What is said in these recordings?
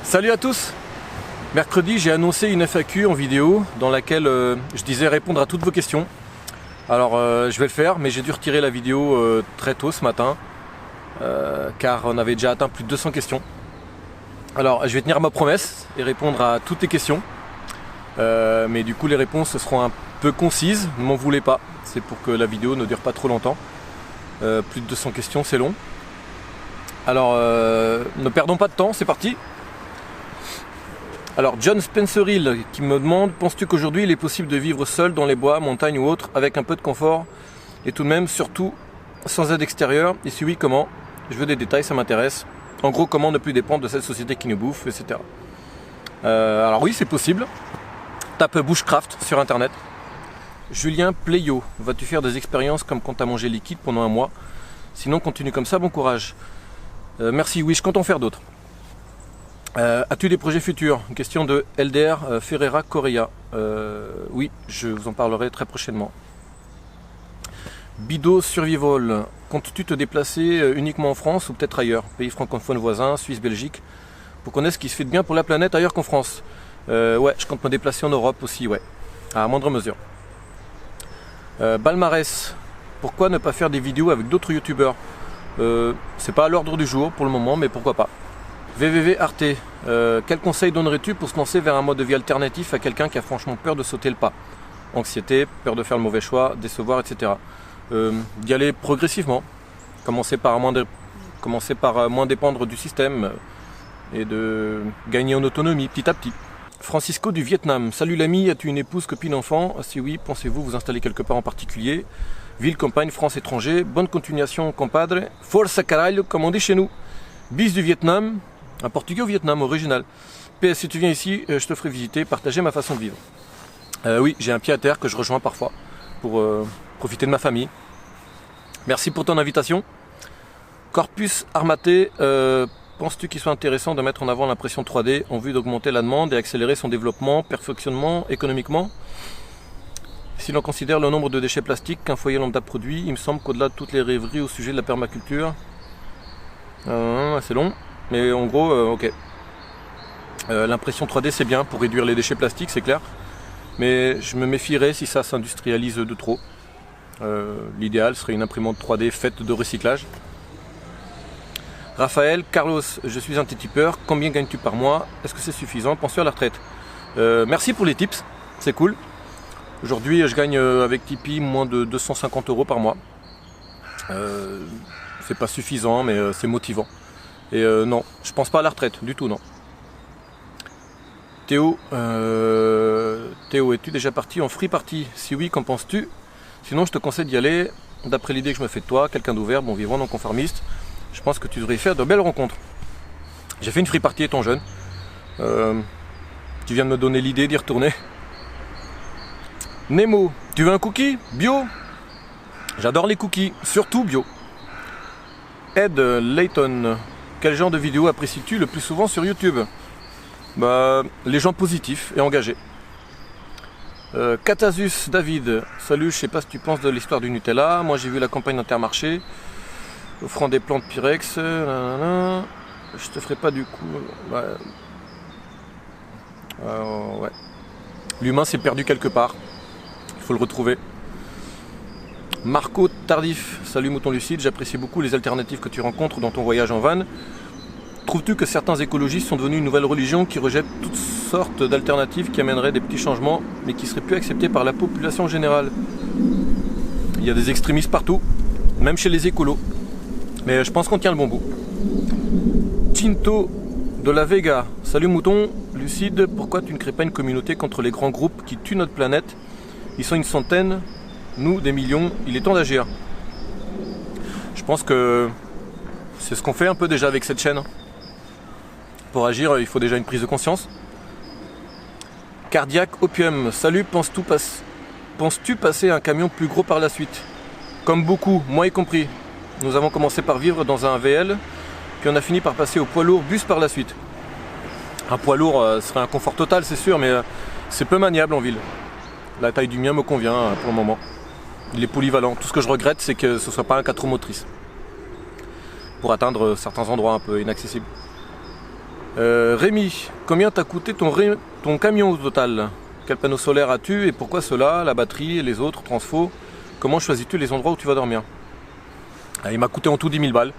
Salut à tous. Mercredi, j'ai annoncé une FAQ en vidéo dans laquelle je disais répondre à toutes vos questions. Alors je vais le faire, mais j'ai dû retirer la vidéo très tôt ce matin car on avait déjà atteint plus de 200 questions. Alors je vais tenir ma promesse et répondre à toutes les questions. Mais du coup les réponses seront un peu concises, ne m'en voulez pas. C'est pour que la vidéo ne dure pas trop longtemps. Plus de 200 questions, c'est long. Alors ne perdons pas de temps, c'est parti. Alors John Spenceril qui me demande: penses-tu qu'aujourd'hui il est possible de vivre seul dans les bois, montagnes ou autres avec un peu de confort et tout de même surtout sans aide extérieure? Et si oui, comment? Je veux des détails, ça m'intéresse. En gros, comment ne plus dépendre de cette société qui nous bouffe, etc. Alors oui, c'est possible. Tape Bushcraft sur internet. Julien Playot: vas-tu faire des expériences comme quand tu as mangé liquide pendant un mois? Sinon continue comme ça, bon courage. Merci, oui, je compte en faire d'autres. As-tu des projets futurs? Une question de Elder Ferreira Correa. Oui, je vous en parlerai très prochainement. Bido Survival: comptes-tu te déplacer uniquement en France ou peut-être ailleurs? Pays francophones voisins, Suisse, Belgique, pour connaître ce qui se fait de bien pour la planète ailleurs qu'en France. Ouais, je compte me déplacer en Europe aussi, ouais, à moindre mesure. Balmarès: pourquoi ne pas faire des vidéos avec d'autres youtubeurs? C'est pas à l'ordre du jour pour le moment, mais pourquoi pas. VVV Arte: quel conseil donnerais-tu pour se lancer vers un mode de vie alternatif à quelqu'un qui a franchement peur de sauter le pas? Anxiété, peur de faire le mauvais choix, décevoir, etc. D'y aller progressivement. Commencer par moins dépendre du système et de gagner en autonomie petit à petit. Francisco du Vietnam: salut l'ami, as-tu une épouse, copine, enfant? Si oui, pensez-vous vous installer quelque part en particulier? Ville, campagne, France, étranger? Bonne continuation, compadre. Forza caralho, comme on dit chez nous. Bis du Vietnam, un portugais au Vietnam, original. PS, si tu viens ici, je te ferai visiter, partager ma façon de vivre. Oui, j'ai un pied à terre que je rejoins parfois pour profiter de ma famille. Merci pour ton invitation. Corpus Armaté: penses-tu qu'il soit intéressant de mettre en avant l'impression 3D en vue d'augmenter la demande et accélérer son développement, perfectionnement économiquement? Si l'on considère le nombre de déchets plastiques qu'un foyer lambda produit, il me semble qu'au-delà de toutes les rêveries au sujet de la permaculture, c'est long, mais en gros, ok. L'impression 3D c'est bien pour réduire les déchets plastiques, c'est clair, mais je me méfierais si ça s'industrialise de trop. L'idéal serait une imprimante 3D faite de recyclage. Raphaël: Carlos, je suis un petit tipeur, combien gagnes-tu par mois? Est-ce que c'est suffisant? Penses-tu à la retraite? Merci pour les tips, c'est cool. Aujourd'hui je gagne avec Tipeee moins de 250 € par mois. C'est pas suffisant, mais c'est motivant. Et non, je pense pas à la retraite, du tout, non. Théo, es-tu déjà parti en free party? Si oui, qu'en penses-tu? Sinon, je te conseille d'y aller. D'après l'idée que je me fais de toi, quelqu'un d'ouvert, bon vivant, non conformiste, je pense que tu devrais y faire de belles rencontres. J'ai fait une free party étant jeune. Tu viens de me donner l'idée d'y retourner. Nemo: tu veux un cookie bio? J'adore les cookies, surtout bio. Ed Layton: quel genre de vidéo apprécies-tu le plus souvent sur YouTube? Bah, les gens positifs et engagés. Catasus David: salut, je sais pas ce que tu penses de l'histoire du Nutella. Moi j'ai vu la campagne d'Intermarché offrant des plantes Pyrex. Je te ferai pas du coup. Ouais. L'humain s'est perdu quelque part. Il faut le retrouver. Marco Tardif: salut Mouton Lucide, j'apprécie beaucoup les alternatives que tu rencontres dans ton voyage en van. Trouves-tu que certains écologistes sont devenus une nouvelle religion qui rejette toutes sortes d'alternatives qui amèneraient des petits changements mais qui seraient plus acceptés par la population générale? Il y a des extrémistes partout, même chez les écolos. Mais je pense qu'on tient le bon bout. Tinto de la Vega: salut Mouton Lucide, pourquoi tu ne crées pas une communauté contre les grands groupes qui tuent notre planète? Ils sont une centaine, nous des millions, il est temps d'agir. Je pense que c'est ce qu'on fait un peu déjà avec cette chaîne. Pour agir, il faut déjà une prise de conscience. Cardiaque Opium: salut, penses-tu passer un camion plus gros par la suite? Comme beaucoup, moi y compris. Nous avons commencé par vivre dans un VL, puis on a fini par passer au poids lourd bus par la suite. Un poids lourd serait un confort total, c'est sûr, mais c'est peu maniable en ville. La taille du mien me convient pour le moment. Il est polyvalent. Tout ce que je regrette, c'est que ce ne soit pas un 4 roues motrices pour atteindre certains endroits un peu inaccessibles. Rémi, combien t'a coûté ton camion au total? Quel panneau solaire as-tu et pourquoi cela? La batterie et les autres, transfo? Comment choisis-tu les endroits où tu vas dormir? Il m'a coûté en tout 10 000 balles.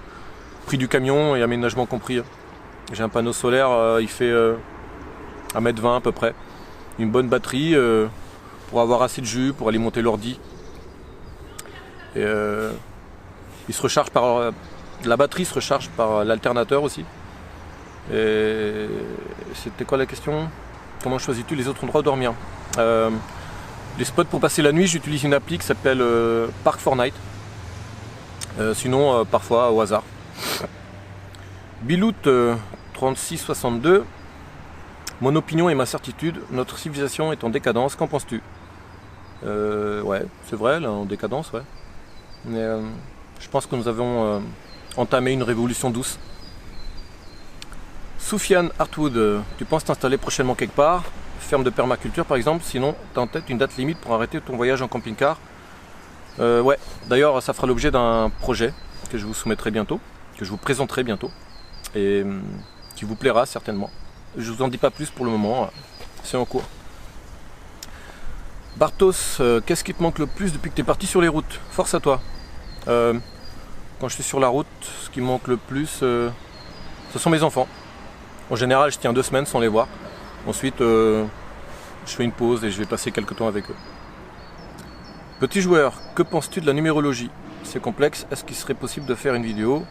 Prix du camion et aménagement compris. J'ai un panneau solaire, il fait 1,20 m à peu près. Une bonne batterie pour avoir assez de jus pour alimenter l'ordi. Et il se recharge par la batterie se recharge par l'alternateur aussi. Et c'était quoi la question? Comment choisis-tu les autres endroits où dormir? Les spots pour passer la nuit, j'utilise une appli qui s'appelle Park4Night. Sinon, parfois au hasard. Bilout 3662. Mon opinion et ma certitude, notre civilisation est en décadence, qu'en penses-tu? Ouais, c'est vrai, là, en décadence, ouais. Mais je pense que nous avons entamé une révolution douce. Soufiane Hartwood, tu penses t'installer prochainement quelque part? Ferme de permaculture par exemple, sinon t'as en tête une date limite pour arrêter ton voyage en camping-car? Ouais, d'ailleurs ça fera l'objet d'un projet que je vous soumettrai bientôt, que je vous présenterai bientôt, et qui vous plaira certainement. Je vous en dis pas plus pour le moment, c'est en cours. Bartos, qu'est-ce qui te manque le plus depuis que tu es parti sur les routes? Force à toi. Quand je suis sur la route, ce qui me manque le plus, ce sont mes enfants. En général, je tiens 2 semaines sans les voir. Ensuite, je fais une pause et je vais passer quelques temps avec eux. Petit joueur, que penses-tu de la numérologie? C'est complexe, est-ce qu'il serait possible de faire une vidéo,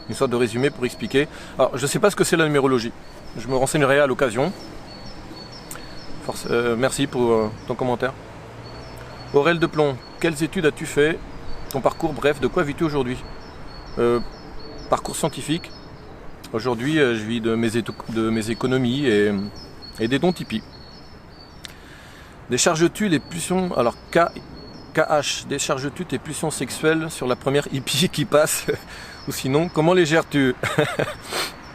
une sorte de résumé pour expliquer? Alors, je ne sais pas ce que c'est la numérologie. Je me renseignerai à l'occasion. Merci pour ton commentaire. Aurel de Plomb, quelles études as-tu fait? Ton parcours, bref, de quoi vis-tu aujourd'hui? Parcours scientifique. Aujourd'hui, je vis de mes économies et des dons Tipeee. Décharges-tu les pulsions, alors KH, décharges-tu tes pulsions sexuelles sur la première hippie qui passe? Ou sinon, comment les gères-tu?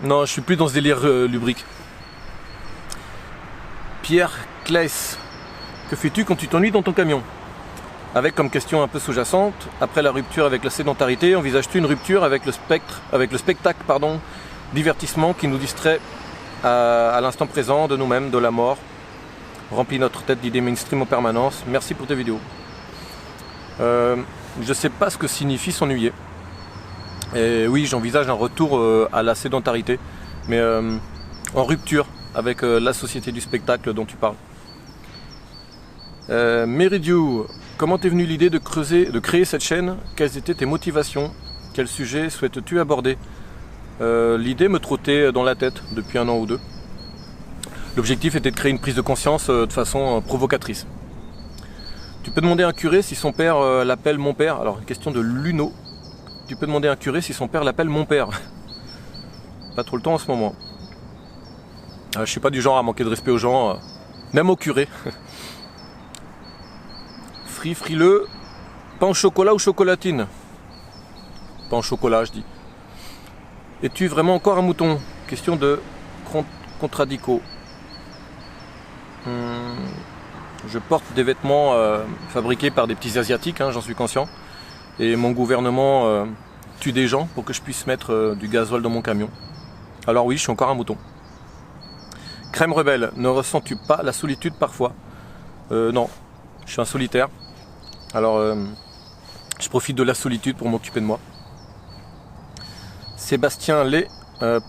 Non, je suis plus dans ce délire lubrique. Pierre Claes, que fais-tu quand tu t'ennuies dans ton camion? Avec comme question un peu sous-jacente, après la rupture avec la sédentarité, envisages-tu une rupture avec le spectacle, divertissement qui nous distrait à l'instant présent de nous-mêmes, de la mort, remplit notre tête d'idées mainstream en permanence. Merci pour tes vidéos. Je ne sais pas ce que signifie s'ennuyer. Et oui, j'envisage un retour à la sédentarité, mais en rupture avec la société du spectacle dont tu parles. Meridiu, comment t'es venue l'idée de créer cette chaîne? Quelles étaient tes motivations? Quel sujet souhaites-tu aborder? L'idée me trottait dans la tête depuis 1 an ou 2. L'objectif était de créer une prise de conscience de façon provocatrice. Tu peux demander à un curé si son père l'appelle mon père. Alors, une question de Luno. Tu peux demander à un curé si son père l'appelle mon père. Pas trop le temps en ce moment. Je suis pas du genre à manquer de respect aux gens, même au curé. Frileux, pain au chocolat ou chocolatine? Pain au chocolat, je dis. Es-tu vraiment encore un mouton? Question de Contradico. Je porte des vêtements fabriqués par des petits asiatiques, j'en suis conscient. Et mon gouvernement tue des gens pour que je puisse mettre du gasoil dans mon camion. Alors oui, je suis encore un mouton. Crème rebelle, ne ressens-tu pas la solitude parfois? Non, je suis un solitaire. Alors, je profite de la solitude pour m'occuper de moi. Sébastien Lay,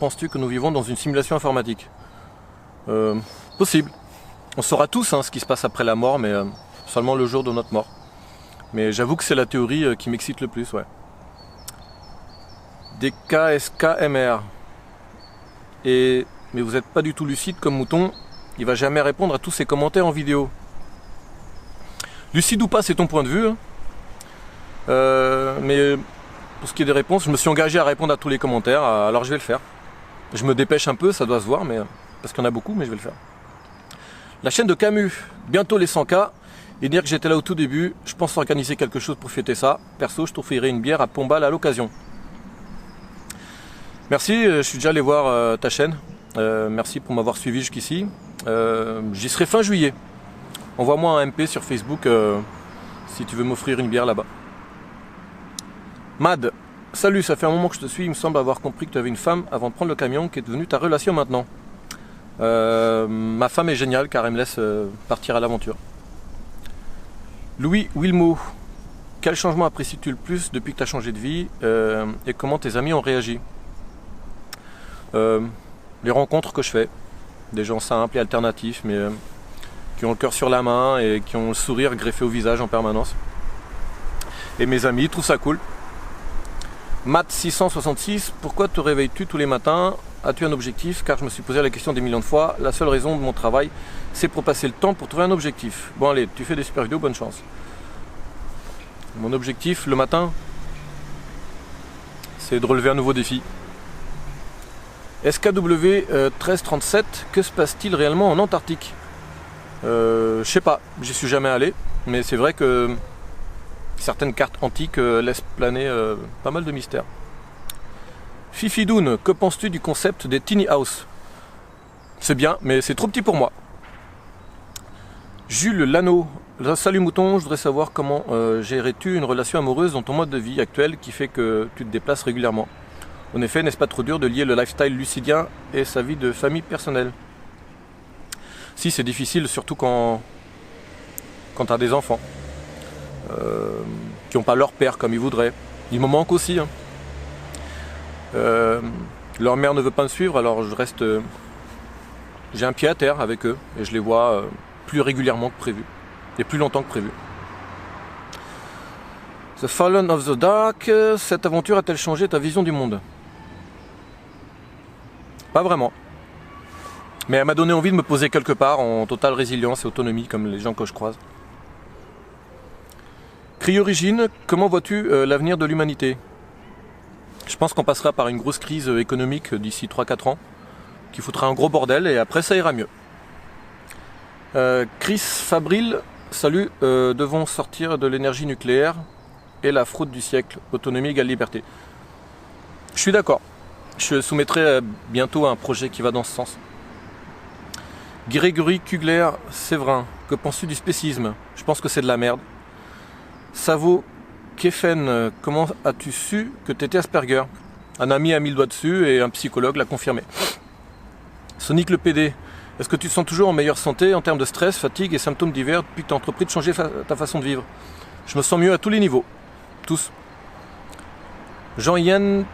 penses-tu que nous vivons dans une simulation informatique? Possible. On saura tous ce qui se passe après la mort, mais seulement le jour de notre mort. Mais j'avoue que c'est la théorie qui m'excite le plus, ouais. DKSKMR. Mais vous n'êtes pas du tout lucide comme mouton, il va jamais répondre à tous ces commentaires en vidéo. Lucide ou pas, c'est ton point de vue. Mais pour ce qui est des réponses, je me suis engagé à répondre à tous les commentaires, alors je vais le faire. Je me dépêche un peu, ça doit se voir, mais parce qu'il y en a beaucoup, mais je vais le faire. La chaîne de Camus, bientôt les 100K, et dire que j'étais là au tout début, je pense organiser quelque chose pour fêter ça. Perso, je t'offrirai une bière à Pombal à l'occasion. Merci, je suis déjà allé voir ta chaîne. Merci pour m'avoir suivi jusqu'ici. J'y serai fin juillet. Envoie-moi un MP sur Facebook si tu veux m'offrir une bière là-bas. Mad, salut, ça fait un moment que je te suis. Il me semble avoir compris que tu avais une femme avant de prendre le camion qui est devenue ta relation maintenant. Ma femme est géniale car elle me laisse partir à l'aventure. Louis Wilmo, quel changement apprécies-tu le plus depuis que tu as changé de vie et comment tes amis ont réagi? Les rencontres que je fais, des gens simples et alternatifs, mais qui ont le cœur sur la main et qui ont le sourire greffé au visage en permanence. Et mes amis trouvent ça cool. Matt 666, pourquoi te réveilles-tu tous les matins? As-tu un objectif? Car je me suis posé la question des millions de fois. La seule raison de mon travail, c'est pour passer le temps pour trouver un objectif. Bon allez, tu fais des super vidéos, bonne chance. Mon objectif le matin, c'est de relever un nouveau défi. SKW 1337, que se passe-t-il réellement en Antarctique? Je sais pas, j'y suis jamais allé, mais c'est vrai que certaines cartes antiques laissent planer pas mal de mystères. Fifidoun, que penses-tu du concept des tiny house? C'est bien, mais c'est trop petit pour moi. Jules Lano, salut mouton, je voudrais savoir comment gérerais-tu une relation amoureuse dans ton mode de vie actuel qui fait que tu te déplaces régulièrement? En effet, n'est-ce pas trop dur de lier le lifestyle lucidien et sa vie de famille personnelle? Si, c'est difficile, surtout quand tu as des enfants qui n'ont pas leur père comme ils voudraient. Il me manque aussi. Hein. Leur mère ne veut pas me suivre, alors je reste. J'ai un pied à terre avec eux et je les vois plus régulièrement que prévu et plus longtemps que prévu. The Fallen of the Dark, cette aventure a-t-elle changé ta vision du monde? Pas vraiment. Mais elle m'a donné envie de me poser quelque part en totale résilience et autonomie comme les gens que je croise. Cri-Origine, comment vois-tu l'avenir de l'humanité? Je pense qu'on passera par une grosse crise économique d'ici 3-4 ans, qui foutra un gros bordel et après ça ira mieux. Chris Fabril, salut, devons sortir de l'énergie nucléaire et la fraude du siècle, autonomie égale liberté. Je suis d'accord, je soumettrai bientôt un projet qui va dans ce sens. Grégory Kugler, Séverin, que penses-tu du spécisme? Je pense que c'est de la merde. Savo Kefen, comment as-tu su que tu étais Asperger? Un ami a mis le doigt dessus et un psychologue l'a confirmé. Sonic le PD, est-ce que tu te sens toujours en meilleure santé en termes de stress, fatigue et symptômes divers depuis que tu as entrepris de changer ta façon de vivre? Je me sens mieux à tous les niveaux. Tous. Jean-Yann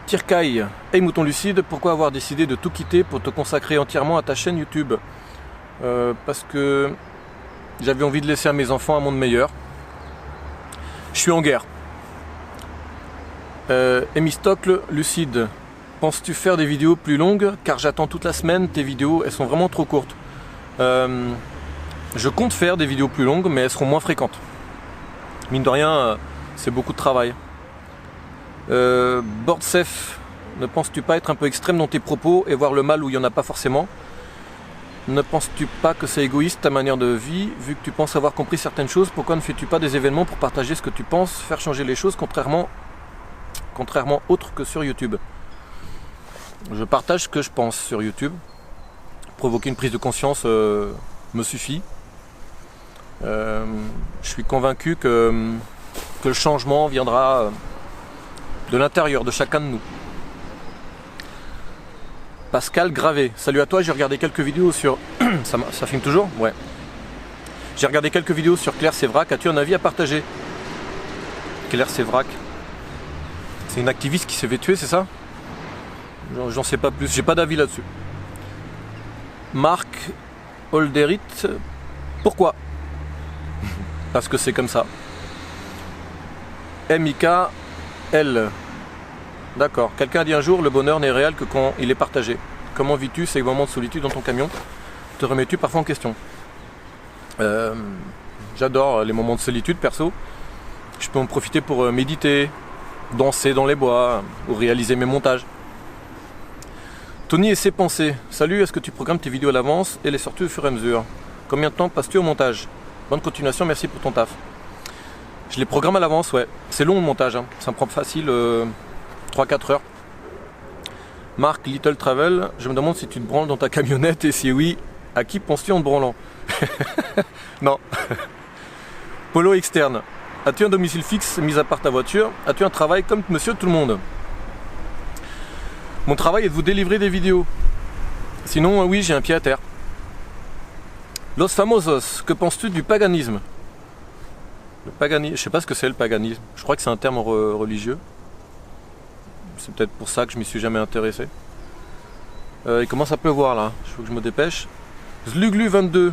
Tircaille, hey mouton lucide, pourquoi avoir décidé de tout quitter pour te consacrer entièrement à ta chaîne YouTube? Parce que j'avais envie de laisser à mes enfants un monde meilleur. Je suis en guerre. Hémistocle lucide, penses-tu faire des vidéos plus longues? Car j'attends toute la semaine tes vidéos, elles sont vraiment trop courtes. Je compte faire des vidéos plus longues, mais elles seront moins fréquentes. Mine de rien, c'est beaucoup de travail. Bordsef, ne penses-tu pas être un peu extrême dans tes propos et voir le mal où il n'y en a pas forcément? Ne penses-tu pas que c'est égoïste ta manière de vie? Vu que tu penses avoir compris certaines choses, pourquoi ne fais-tu pas des événements pour partager ce que tu penses, faire changer les choses contrairement autre que sur YouTube? Je partage ce que je pense sur YouTube. Provoquer une prise de conscience me suffit. Je suis convaincu que le changement viendra de l'intérieur de chacun de nous. Pascal Gravé, salut à toi, j'ai regardé quelques vidéos sur... ça filme toujours? Ouais. J'ai regardé quelques vidéos sur Claire Sévrac, as-tu un avis à partager? Claire Sévrac, c'est une activiste qui s'est fait tuer, c'est ça? J'en sais pas plus, j'ai pas d'avis là-dessus. Marc Holderit, pourquoi? Parce que c'est comme ça. MIKL, d'accord. Quelqu'un a dit un jour, le bonheur n'est réel que quand il est partagé. Comment vis-tu ces moments de solitude dans ton camion? Te remets-tu parfois en question? J'adore les moments de solitude perso. Je peux en profiter pour méditer, danser dans les bois ou réaliser mes montages. Tony et ses pensées. Salut, est-ce que tu programmes tes vidéos à l'avance et les sorties au fur et à mesure? Combien de temps passes-tu au montage? Bonne continuation, merci pour ton taf. Je les programme à l'avance, ouais. C'est long le montage, hein. Ça me prend facile 3-4 heures. Marc Little Travel, je me demande si tu te branles dans ta camionnette et si oui, à qui penses-tu en te branlant? Non. Polo externe, as-tu un domicile fixe mis à part ta voiture? As-tu un travail comme monsieur tout le monde? Mon travail est de vous délivrer des vidéos. Sinon, oui, j'ai un pied à terre. Los Famosos, que penses-tu du paganisme? Le paganisme, je sais pas ce que c'est le paganisme. Je crois que c'est un terme religieux. C'est peut-être pour ça que je m'y suis jamais intéressé. Il commence à pleuvoir là, il faut que je me dépêche. Zluglu22,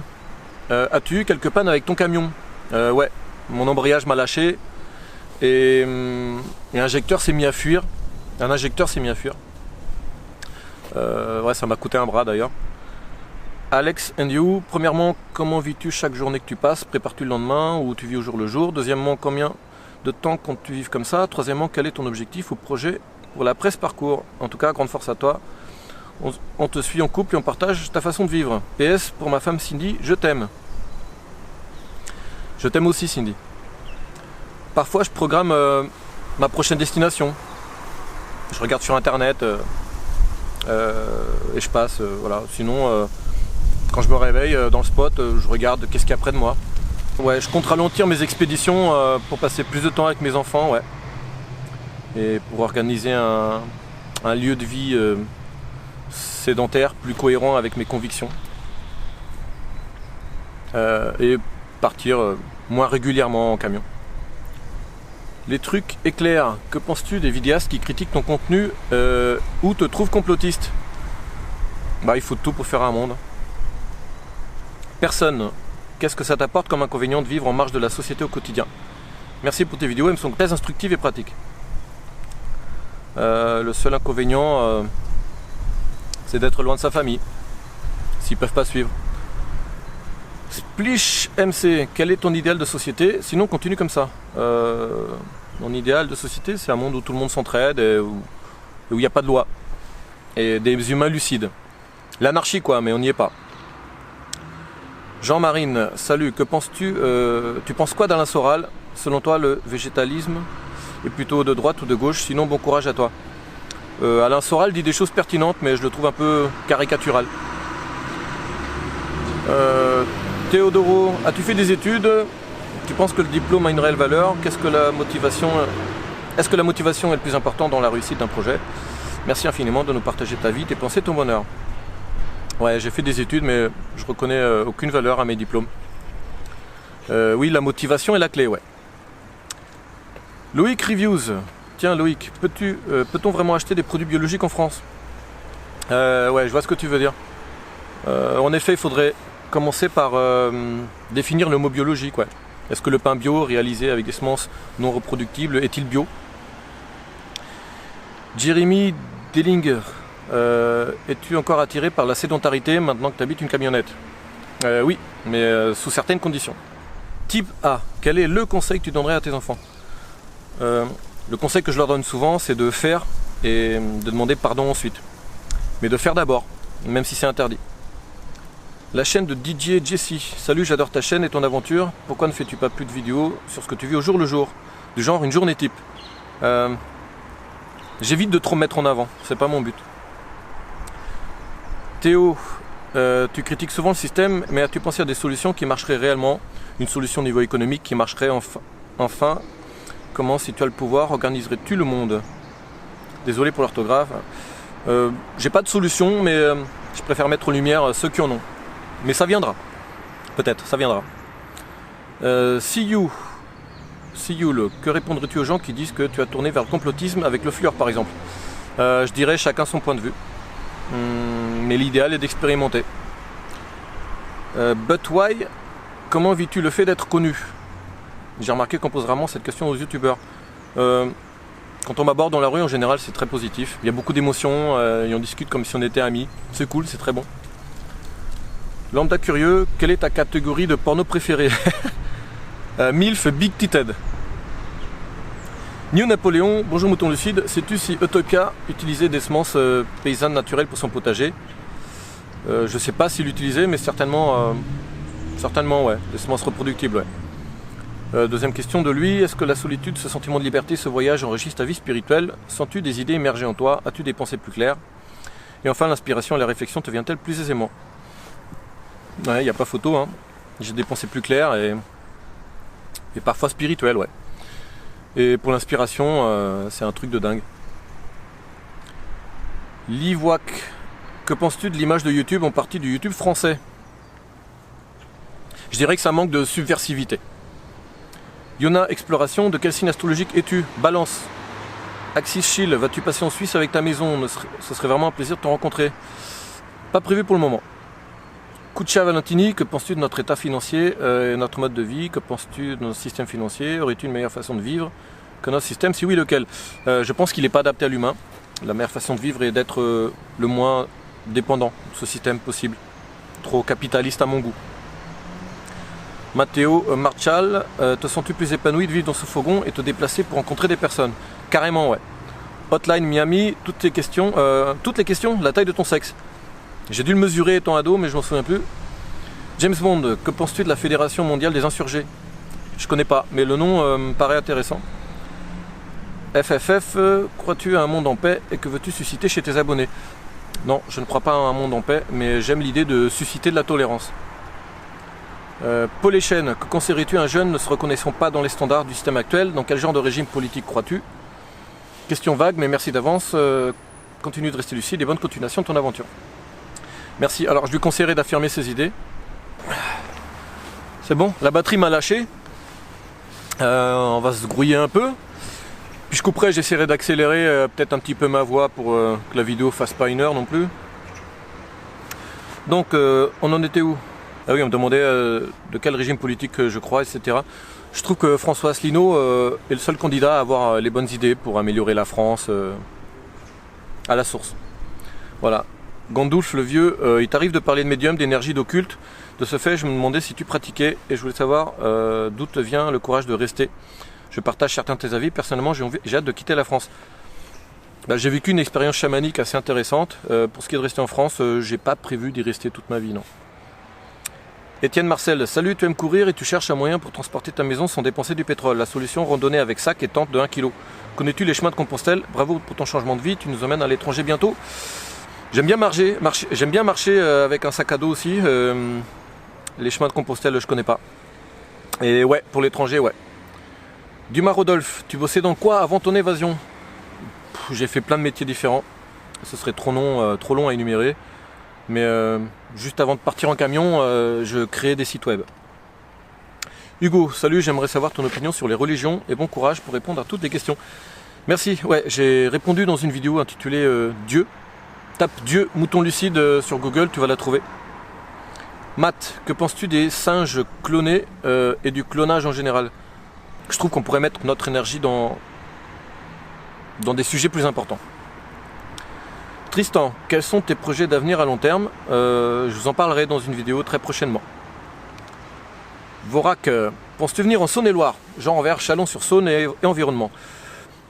as-tu eu quelques pannes avec ton camion? Ouais, mon embrayage m'a lâché et l'injecteur s'est mis à fuir. Un injecteur s'est mis à fuir. Ouais, ça m'a coûté un bras d'ailleurs. Alex and you, premièrement, comment vis-tu chaque journée que tu passes? Prépares-tu le lendemain ou tu vis au jour le jour? Deuxièmement, combien de temps comptes-tu vivre comme ça? Troisièmement, quel est ton objectif ou projet pour la presse parcours? En tout cas, grande force à toi. On te suit en couple et on partage ta façon de vivre. PS, pour ma femme Cindy, je t'aime. Je t'aime aussi Cindy. Parfois, je programme ma prochaine destination. Je regarde sur internet et je passe. Voilà. Sinon... quand je me réveille dans le spot, je regarde qu'est-ce qu'il y a près de moi. Ouais, je compte ralentir mes expéditions pour passer plus de temps avec mes enfants, ouais. Et pour organiser un lieu de vie sédentaire, plus cohérent avec mes convictions. Et partir moins régulièrement en camion. Les trucs éclairs, que penses-tu des vidéastes qui critiquent ton contenu ou te trouvent complotiste? Bah, il faut tout pour faire un monde. Personne. Qu'est-ce que ça t'apporte comme inconvénient de vivre en marge de la société au quotidien? Merci pour tes vidéos, elles sont très instructives et pratiques. Le seul inconvénient, c'est d'être loin de sa famille, s'ils ne peuvent pas suivre. Splish MC, quel est ton idéal de société? Sinon, continue comme ça. Mon idéal de société, c'est un monde où tout le monde s'entraide et où il n'y a pas de loi. Et des humains lucides. L'anarchie, quoi, mais on n'y est pas. Jean-Marine, salut, que penses-tu? Tu penses quoi d'Alain Soral? Selon toi, le végétalisme est plutôt de droite ou de gauche? Sinon, bon courage à toi. Alain Soral dit des choses pertinentes, mais je le trouve un peu caricatural. Théodoro, as-tu fait des études? Tu penses que le diplôme a une réelle valeur? Est-ce que la motivation est le plus important dans la réussite d'un projet? Merci infiniment de nous partager ta vie, tes pensées, ton bonheur. Ouais, j'ai fait des études, mais je reconnais aucune valeur à mes diplômes. Oui, la motivation est la clé, ouais. Loïc Reviews. Tiens, Loïc, peut-on vraiment acheter des produits biologiques en France? Ouais, je vois ce que tu veux dire. En effet, il faudrait commencer par définir le mot biologique, ouais. Est-ce que le pain bio réalisé avec des semences non reproductibles est-il bio? Jeremy Dellinger. Es-tu encore attiré par la sédentarité maintenant que tu habites une camionnette? Oui, mais sous certaines conditions. Type A, quel est le conseil que tu donnerais à tes enfants? Le conseil que je leur donne souvent, c'est de faire et de demander pardon ensuite. Mais de faire d'abord, même si c'est interdit. La chaîne de DJ Jessie. Salut, j'adore ta chaîne et ton aventure. Pourquoi ne fais-tu pas plus de vidéos sur ce que tu vis au jour le jour? Du genre une journée type. J'évite de trop me mettre en avant, c'est pas mon but. Théo, tu critiques souvent le système, mais as-tu pensé à des solutions qui marcheraient réellement? Une solution au niveau économique qui marcherait enfin? Comment, si tu as le pouvoir, organiserais-tu le monde? Désolé pour l'orthographe. J'ai pas de solution, mais je préfère mettre en lumière ceux qui en ont. Mais ça viendra. Peut-être, ça viendra. See you, que répondrais-tu aux gens qui disent que tu as tourné vers le complotisme avec le Fleur, par exemple? Je dirais chacun son point de vue. Mais l'idéal est d'expérimenter. But why? Comment vis-tu le fait d'être connu? J'ai remarqué qu'on pose rarement cette question aux youtubeurs. Quand on m'aborde dans la rue, en général, c'est très positif. Il y a beaucoup d'émotions et on discute comme si on était amis. C'est cool, c'est très bon. Lambda curieux, quelle est ta catégorie de porno préférée? MILF Big Titted. New Napoléon, bonjour mouton lucide, sais-tu si Utopia utilisait des semences paysannes naturelles pour son potager? Je sais pas s'il l'utilisait, mais certainement ouais, des semences reproductibles, ouais. Deuxième question de lui, est-ce que la solitude, ce sentiment de liberté, ce voyage enrichissent ta vie spirituelle? Sens-tu des idées émerger en toi? As-tu des pensées plus claires? Et enfin, l'inspiration et la réflexion te vient-elle plus aisément? Ouais, il n'y a pas photo, hein. J'ai des pensées plus claires et parfois spirituelles, ouais. Et pour l'inspiration, c'est un truc de dingue. Livouac, Que penses-tu de l'image de YouTube en partie du YouTube français? Je dirais que ça manque de subversivité. Yona Exploration, de quel signe astrologique es-tu? Balance. Axis Chill, vas-tu passer en Suisse avec ta maison? Ce serait vraiment un plaisir de te rencontrer. Pas prévu pour le moment. Kucha Valentini, que penses-tu de notre état financier et notre mode de vie? Que penses-tu de notre système financier? Aurais-tu une meilleure façon de vivre que notre système? Si oui, lequel? Je pense qu'il n'est pas adapté à l'humain. La meilleure façon de vivre est d'être le moins dépendant de ce système possible. Trop capitaliste à mon goût. Matteo Marchal, te sens-tu plus épanoui de vivre dans ce fourgon et te déplacer pour rencontrer des personnes? Carrément, ouais. Hotline Miami, toutes les questions, la taille de ton sexe. J'ai dû le mesurer étant ado, mais je m'en souviens plus. James Bond, que penses-tu de la Fédération mondiale des insurgés? Je connais pas, mais le nom me paraît intéressant. FFF, crois-tu à un monde en paix et que veux-tu susciter chez tes abonnés? Non, je ne crois pas à un monde en paix, mais j'aime l'idée de susciter de la tolérance. Paul Echen, que conseillerais-tu à un jeune ne se reconnaissant pas dans les standards du système actuel? Dans quel genre de régime politique crois-tu? Question vague, mais merci d'avance. Continue de rester lucide et bonne continuation de ton aventure. Merci. Alors, je lui conseillerais d'affirmer ses idées. C'est bon, la batterie m'a lâché. On va se grouiller un peu. Puis je couperai, j'essaierai d'accélérer peut-être un petit peu ma voix pour que la vidéo fasse pas 1 heure non plus. Donc, on en était où? Ah oui, on me demandait de quel régime politique je crois, etc. Je trouve que François Asselineau est le seul candidat à avoir les bonnes idées pour améliorer la France à la source. Voilà. Gandulf le vieux, il t'arrive de parler de médium, d'énergie, d'occulte. De ce fait, je me demandais si tu pratiquais et je voulais savoir d'où te vient le courage de rester. Je partage certains de tes avis. Personnellement, j'ai hâte de quitter la France. J'ai vécu une expérience chamanique assez intéressante. Pour ce qui est de rester en France, j'ai pas prévu d'y rester toute ma vie, non. Étienne Marcel, salut, tu aimes courir et tu cherches un moyen pour transporter ta maison sans dépenser du pétrole. La solution, randonnée avec sac et tente de 1 kg. Connais-tu les chemins de Compostelle? Bravo pour ton changement de vie, tu nous emmènes à l'étranger bientôt. J'aime bien marcher avec un sac à dos aussi. Les chemins de Compostelle, je connais pas. Et ouais, pour l'étranger, ouais. Dumas Rodolphe, tu bossais dans quoi avant ton évasion? J'ai fait plein de métiers différents. Ce serait trop long à énumérer. Mais juste avant de partir en camion, je créais des sites web. Hugo, salut, j'aimerais savoir ton opinion sur les religions et bon courage pour répondre à toutes les questions. Merci, ouais, j'ai répondu dans une vidéo intitulée Dieu. Tape Dieu, mouton lucide sur Google, tu vas la trouver. Matt, que penses-tu des singes clonés et du clonage en général? Je trouve qu'on pourrait mettre notre énergie dans des sujets plus importants. Tristan, quels sont tes projets d'avenir à long terme? Je vous en parlerai dans une vidéo très prochainement. Vorak, penses-tu venir en Saône-et-Loire, genre envers Chalon-sur-Saône et environnement?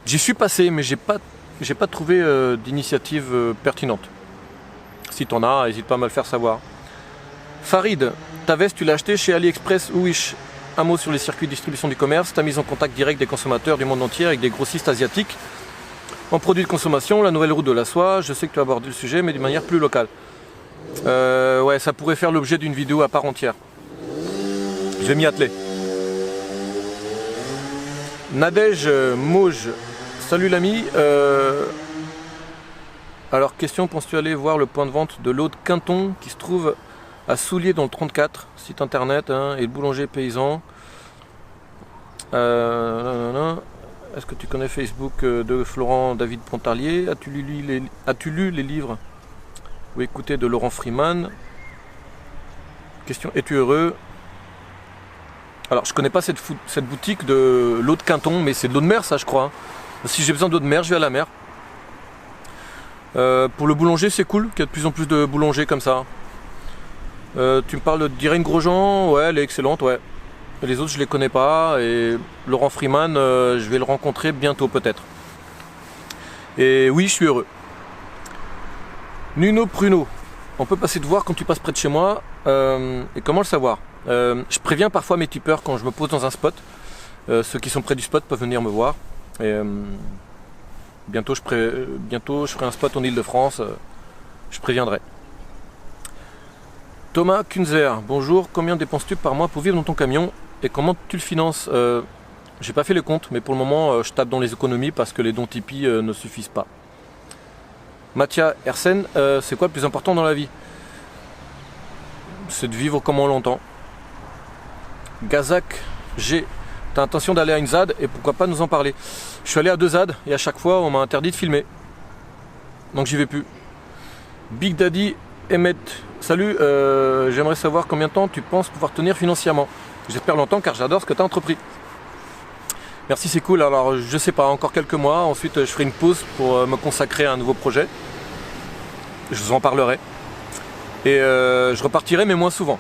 J'y suis passé, mais j'ai pas trouvé d'initiative pertinente. Si t'en as, n'hésite pas à me le faire savoir. Farid, ta veste, tu l'as achetée chez AliExpress ou Wish? Un mot sur les circuits de distribution du commerce, ta mise en contact direct des consommateurs du monde entier avec des grossistes asiatiques. En produits de consommation, la nouvelle route de la soie, je sais que tu as abordé le sujet, mais d'une manière plus locale. Ouais, ça pourrait faire l'objet d'une vidéo à part entière. Je vais m'y atteler. Nadège Mauge, salut l'ami. Alors, question, penses-tu aller voir le point de vente de l'eau de Quinton qui se trouve à Soulier dans le 34, site internet, hein, et le boulanger paysan. Est-ce que tu connais Facebook de Florent David Pontarlier? As-tu lu les livres ou écouté de Laurent Freeman? Question, es-tu heureux? Alors, je connais pas cette boutique de l'eau de Quinton, mais c'est de l'eau de mer, ça, je crois. Hein. Si j'ai besoin d'eau de mer, je vais à la mer. Pour le boulanger, c'est cool qu'il y ait de plus en plus de boulangers comme ça. Tu me parles d'Irène Grosjean? Ouais, elle est excellente, ouais. Les autres, je les connais pas. Et Laurent Freeman, je vais le rencontrer bientôt, peut-être. Et oui, je suis heureux. Nuno Pruno, on peut passer te voir quand tu passes près de chez moi. Et comment le savoir? Je préviens parfois mes tipeurs quand je me pose dans un spot. Ceux qui sont près du spot peuvent venir me voir. Et bientôt, je ferai un spot en Ile-de-France. Je préviendrai. Thomas Kunzer, bonjour. Combien dépenses-tu par mois pour vivre dans ton camion et comment tu le finances? J'ai pas fait les comptes, mais pour le moment, je tape dans les économies parce que les dons Tipeee ne suffisent pas. Mathia Hersen, c'est quoi le plus important dans la vie? C'est de vivre comme on l'entend. Gazak G, t'as intention d'aller à une ZAD et pourquoi pas nous en parler? Je suis allé à 2 ZAD et à chaque fois on m'a interdit de filmer. Donc j'y vais plus. Big Daddy Emmet, salut, j'aimerais savoir combien de temps tu penses pouvoir tenir financièrement. J'espère longtemps car j'adore ce que tu as entrepris. Merci, c'est cool. Alors je sais pas, encore quelques mois, ensuite je ferai une pause pour me consacrer à un nouveau projet. Je vous en parlerai. Et je repartirai mais moins souvent.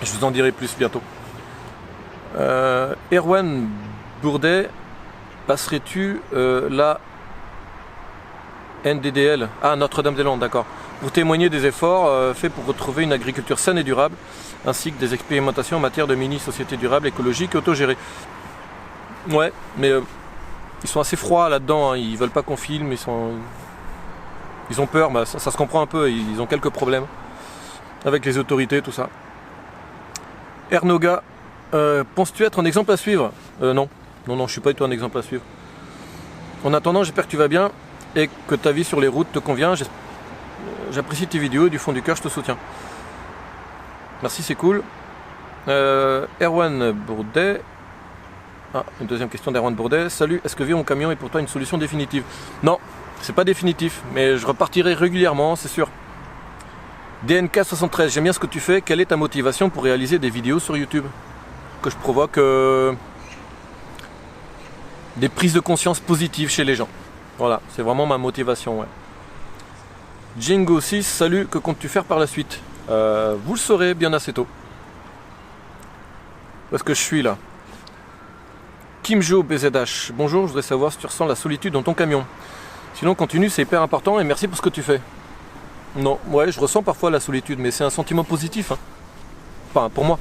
Je vous en dirai plus bientôt. Erwan Bourdet, passerais-tu la NDDL, Notre-Dame-des-Landes, d'accord, pour témoigner des efforts faits pour retrouver une agriculture saine et durable, ainsi que des expérimentations en matière de mini-sociétés durables, écologiques et autogérées. Ouais, mais ils sont assez froids là-dedans, hein. Ils veulent pas qu'on filme, ils ont peur, bah, ça se comprend un peu, ils ont quelques problèmes avec les autorités, tout ça. Ernoga, penses-tu être un exemple à suivre? Non, je suis pas du tout un exemple à suivre. En attendant, j'espère que tu vas bien et que ta vie sur les routes te convient. J'apprécie tes vidéos et du fond du cœur, je te soutiens. Merci, c'est cool. Erwan Bourdet. Une deuxième question d'Erwan Bourdet. Salut, est-ce que vivre en camion est pour toi une solution définitive? Non, c'est pas définitif, mais je repartirai régulièrement, c'est sûr. DNK73, j'aime bien ce que tu fais. Quelle est ta motivation pour réaliser des vidéos sur YouTube? Que je provoque des prises de conscience positives chez les gens. Voilà, c'est vraiment ma motivation. Ouais. Jingo 6, salut, que comptes-tu faire par la suite? Vous le saurez bien assez tôt. Où est-ce que je suis là? Kimjo BZH, bonjour, je voudrais savoir si tu ressens la solitude dans ton camion. Sinon continue, c'est hyper important et merci pour ce que tu fais. Non, ouais, je ressens parfois la solitude, mais c'est un sentiment positif. Hein. Enfin, pour moi.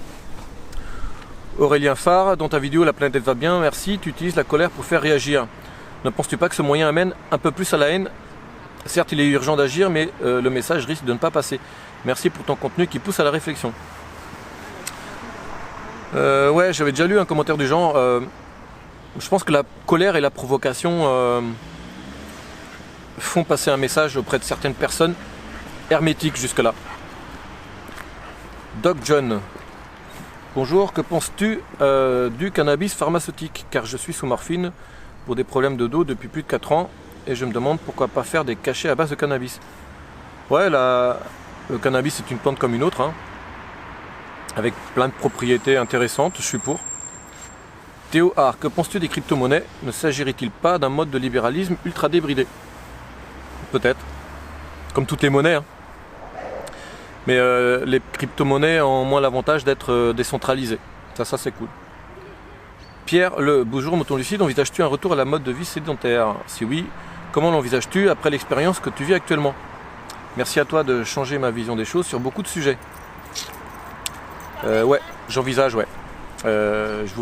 Aurélien Farr, dans ta vidéo La planète va bien, merci, tu utilises la colère pour faire réagir. Ne penses-tu pas que ce moyen amène un peu plus à la haine? Certes, il est urgent d'agir, mais le message risque de ne pas passer. Merci pour ton contenu qui pousse à la réflexion. Ouais, j'avais déjà lu un commentaire du genre... je pense que la colère et la provocation font passer un message auprès de certaines personnes hermétiques jusque-là. Doc John, bonjour, que penses-tu du cannabis pharmaceutique? Car je suis sous morphine pour des problèmes de dos depuis plus de 4 ans et je me demande pourquoi pas faire des cachets à base de cannabis. Ouais, le cannabis c'est une plante comme une autre, hein, avec plein de propriétés intéressantes, je suis pour. Théo A, que penses-tu des crypto-monnaies? Ne s'agirait-il pas d'un mode de libéralisme ultra débridé? Peut-être. Comme toutes les monnaies. Hein. Mais les crypto-monnaies ont moins l'avantage d'être décentralisées. Ça c'est cool. Pierre, bonjour Mouton Lucide, envisages-tu un retour à la mode de vie sédentaire? Si oui, comment l'envisages-tu après l'expérience que tu vis actuellement? Merci à toi de changer ma vision des choses sur beaucoup de sujets. Ouais, j'envisage, ouais. Je vous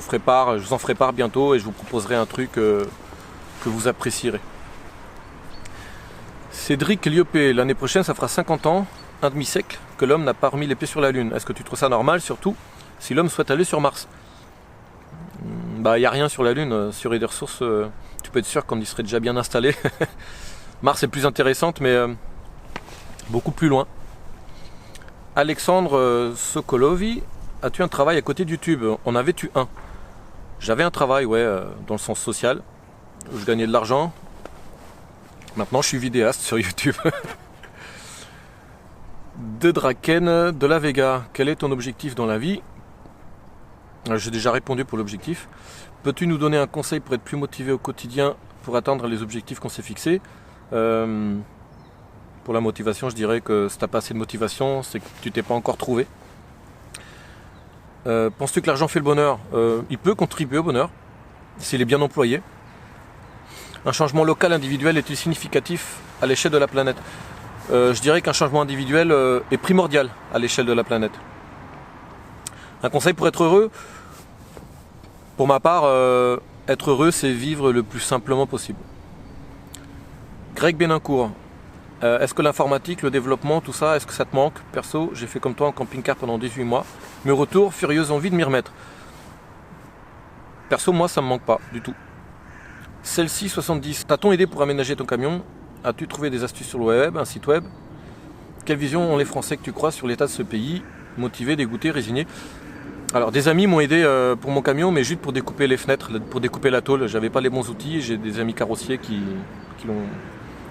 en ferai part bientôt et je vous proposerai un truc que vous apprécierez. Cédric Liopé, l'année prochaine ça fera 50 ans, un demi-siècle, que l'homme n'a pas remis les pieds sur la Lune. Est-ce que tu trouves ça normal, surtout si l'homme souhaite aller sur Mars? Bah, il n'y a rien sur la Lune, sur les ressources, tu peux être sûr qu'on y serait déjà bien installé. Mars est plus intéressante, mais beaucoup plus loin. Alexandre Sokolovi, as-tu un travail à côté de YouTube? En avais-tu un? J'avais un travail, ouais, dans le sens social, où je gagnais de l'argent. Maintenant, je suis vidéaste sur YouTube. De Draken, de la Vega, quel est ton objectif dans la vie? J'ai déjà répondu pour l'objectif. Peux-tu nous donner un conseil pour être plus motivé au quotidien pour atteindre les objectifs qu'on s'est fixés? Pour la motivation, je dirais que si tu n'as pas assez de motivation, c'est que tu t'es pas encore trouvé. Penses-tu que l'argent fait le bonheur? Il peut contribuer au bonheur, s'il est bien employé. Un changement local individuel est-il significatif à l'échelle de la planète? Je dirais qu'un changement individuel est primordial à l'échelle de la planète. Un conseil pour être heureux? Pour ma part, être heureux, c'est vivre le plus simplement possible. Greg Bénincourt, est-ce que l'informatique, le développement, tout ça, est-ce que ça te manque? Perso, j'ai fait comme toi en camping-car pendant 18 mois. Mais au retour, furieuse envie de m'y remettre. Perso, moi, ça me manque pas du tout. Celle-ci, 70, t'as-t-on aidé pour aménager ton camion? As-tu trouvé des astuces sur le web, un site web? Quelle vision ont les Français que tu crois sur l'état de ce pays? Motivé, dégoûté, résigné? Alors des amis m'ont aidé pour mon camion, mais juste pour découper les fenêtres, pour découper la tôle. J'avais pas les bons outils, j'ai des amis carrossiers qui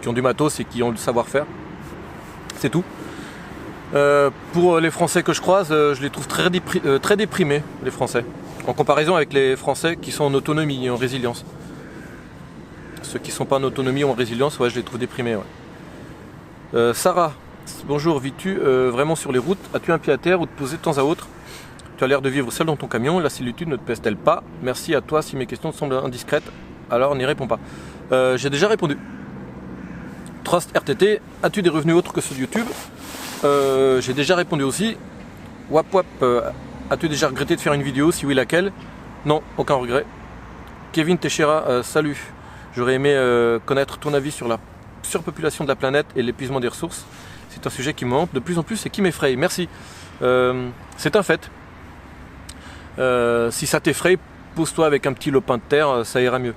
ont du matos et qui ont le savoir-faire. C'est tout. Pour les Français que je croise, je les trouve très déprimés, les Français. En comparaison avec les Français qui sont en autonomie et en résilience. Ceux qui ne sont pas en autonomie ou en résilience, ouais, je les trouve déprimés. Ouais. Sarah, bonjour, vis-tu vraiment sur les routes? As-tu un pied à terre ou te poser de temps à autre? Tu as l'air de vivre seul dans ton camion, la solitude ne te pèse-t-elle pas? Merci à toi, si mes questions te semblent indiscrètes, alors n'y réponds pas. J'ai déjà répondu. Trust RTT, as-tu des revenus autres que ceux de YouTube? J'ai déjà répondu aussi. Wap, as-tu déjà regretté de faire une vidéo? Si oui, laquelle? Non, aucun regret. Kevin Teixeira, salut. J'aurais aimé connaître ton avis sur la surpopulation de la planète et l'épuisement des ressources. C'est un sujet qui me hante de plus en plus et qui m'effraie. Merci. C'est un fait. Si ça t'effraie, pose-toi avec un petit lopin de terre, ça ira mieux.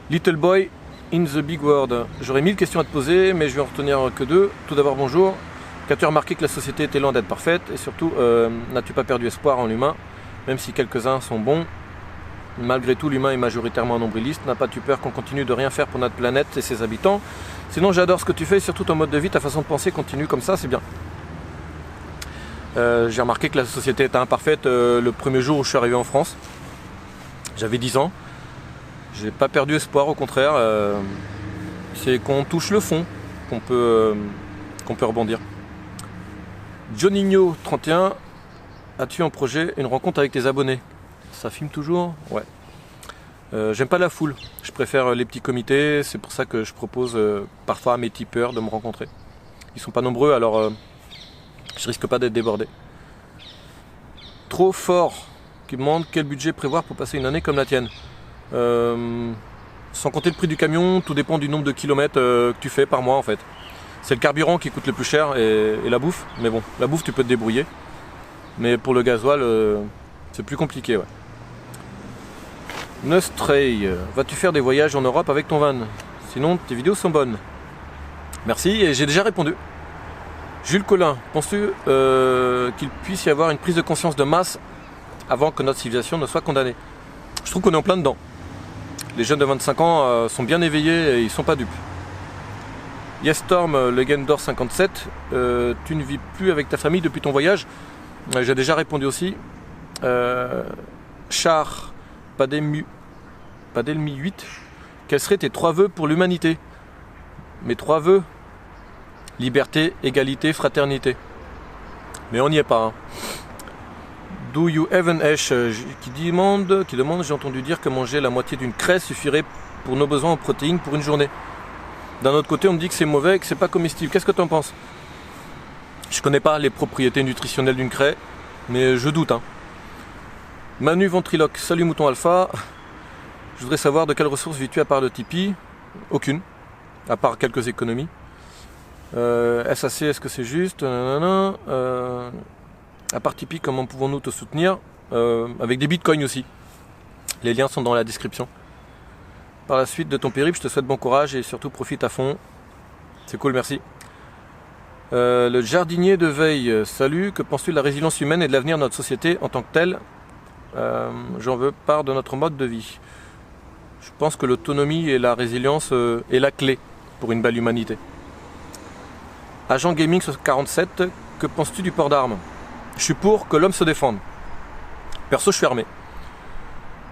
Little Boy in the Big World. J'aurais 1000 questions à te poser, mais je vais en retenir que 2. Tout d'abord, bonjour. Qu'as-tu remarqué que la société était loin d'être parfaite? Et surtout, n'as-tu pas perdu espoir en l'humain, même si quelques-uns sont bons? Malgré tout, l'humain est majoritairement nombriliste. N'as pas-tu peur qu'on continue de rien faire pour notre planète et ses habitants? Sinon, j'adore ce que tu fais, surtout ton mode de vie, ta façon de penser continue comme ça, c'est bien. J'ai remarqué que la société était imparfaite le premier jour où je suis arrivé en France. J'avais 10 ans. J'ai pas perdu espoir, au contraire. C'est qu'on touche le fond qu'on peut rebondir. Johninho 31, as-tu en projet une rencontre avec tes abonnés? Ça filme toujours? Ouais. J'aime pas la foule, je préfère les petits comités, c'est pour ça que je propose parfois à mes tipeurs de me rencontrer. Ils sont pas nombreux, alors je risque pas d'être débordé. Trop fort, qui demande quel budget prévoir pour passer une année comme la tienne. Sans compter le prix du camion, tout dépend du nombre de kilomètres que tu fais par mois en fait. C'est le carburant qui coûte le plus cher et la bouffe, mais bon, la bouffe tu peux te débrouiller. Mais pour le gasoil, c'est plus compliqué, ouais. Nustray, vas-tu faire des voyages en Europe avec ton van? Sinon, tes vidéos sont bonnes. Merci, et j'ai déjà répondu. Jules Collin, penses-tu qu'il puisse y avoir une prise de conscience de masse avant que notre civilisation ne soit condamnée? Je trouve qu'on est en plein dedans. Les jeunes de 25 ans sont bien éveillés et ils sont pas dupes. Yestorm, Legendor 57, tu ne vis plus avec ta famille depuis ton voyage? J'ai déjà répondu aussi. Char, Padelmi 8, quels seraient tes 3 vœux pour l'humanité? Mes 3 vœux: liberté, égalité, fraternité. Mais on n'y est pas. Hein. Do you even Esh qui demande, j'ai entendu dire que manger la moitié d'une craie suffirait pour nos besoins en protéines pour une journée. D'un autre côté, on me dit que c'est mauvais et que c'est pas comestible. Qu'est-ce que tu en penses? Je connais pas les propriétés nutritionnelles d'une craie, mais je doute. Hein. Manu Ventriloque, salut Mouton Alpha. Je voudrais savoir de quelles ressources vis-tu à part de Tipeee? Aucune, à part quelques économies. SAC, est-ce que c'est juste? À part Tipeee, comment pouvons-nous te soutenir? Avec des bitcoins aussi. Les liens sont dans la description. Par la suite de ton périple, je te souhaite bon courage et surtout profite à fond. C'est cool, merci. Le jardinier de veille, salut. Que penses-tu de la résilience humaine et de l'avenir de notre société en tant que telle? J'en veux part de notre mode de vie. Je pense que l'autonomie et la résilience est la clé pour une belle humanité. Agent Gaming 47, que penses-tu du port d'armes? Je suis pour que l'homme se défende. Perso, je suis armé.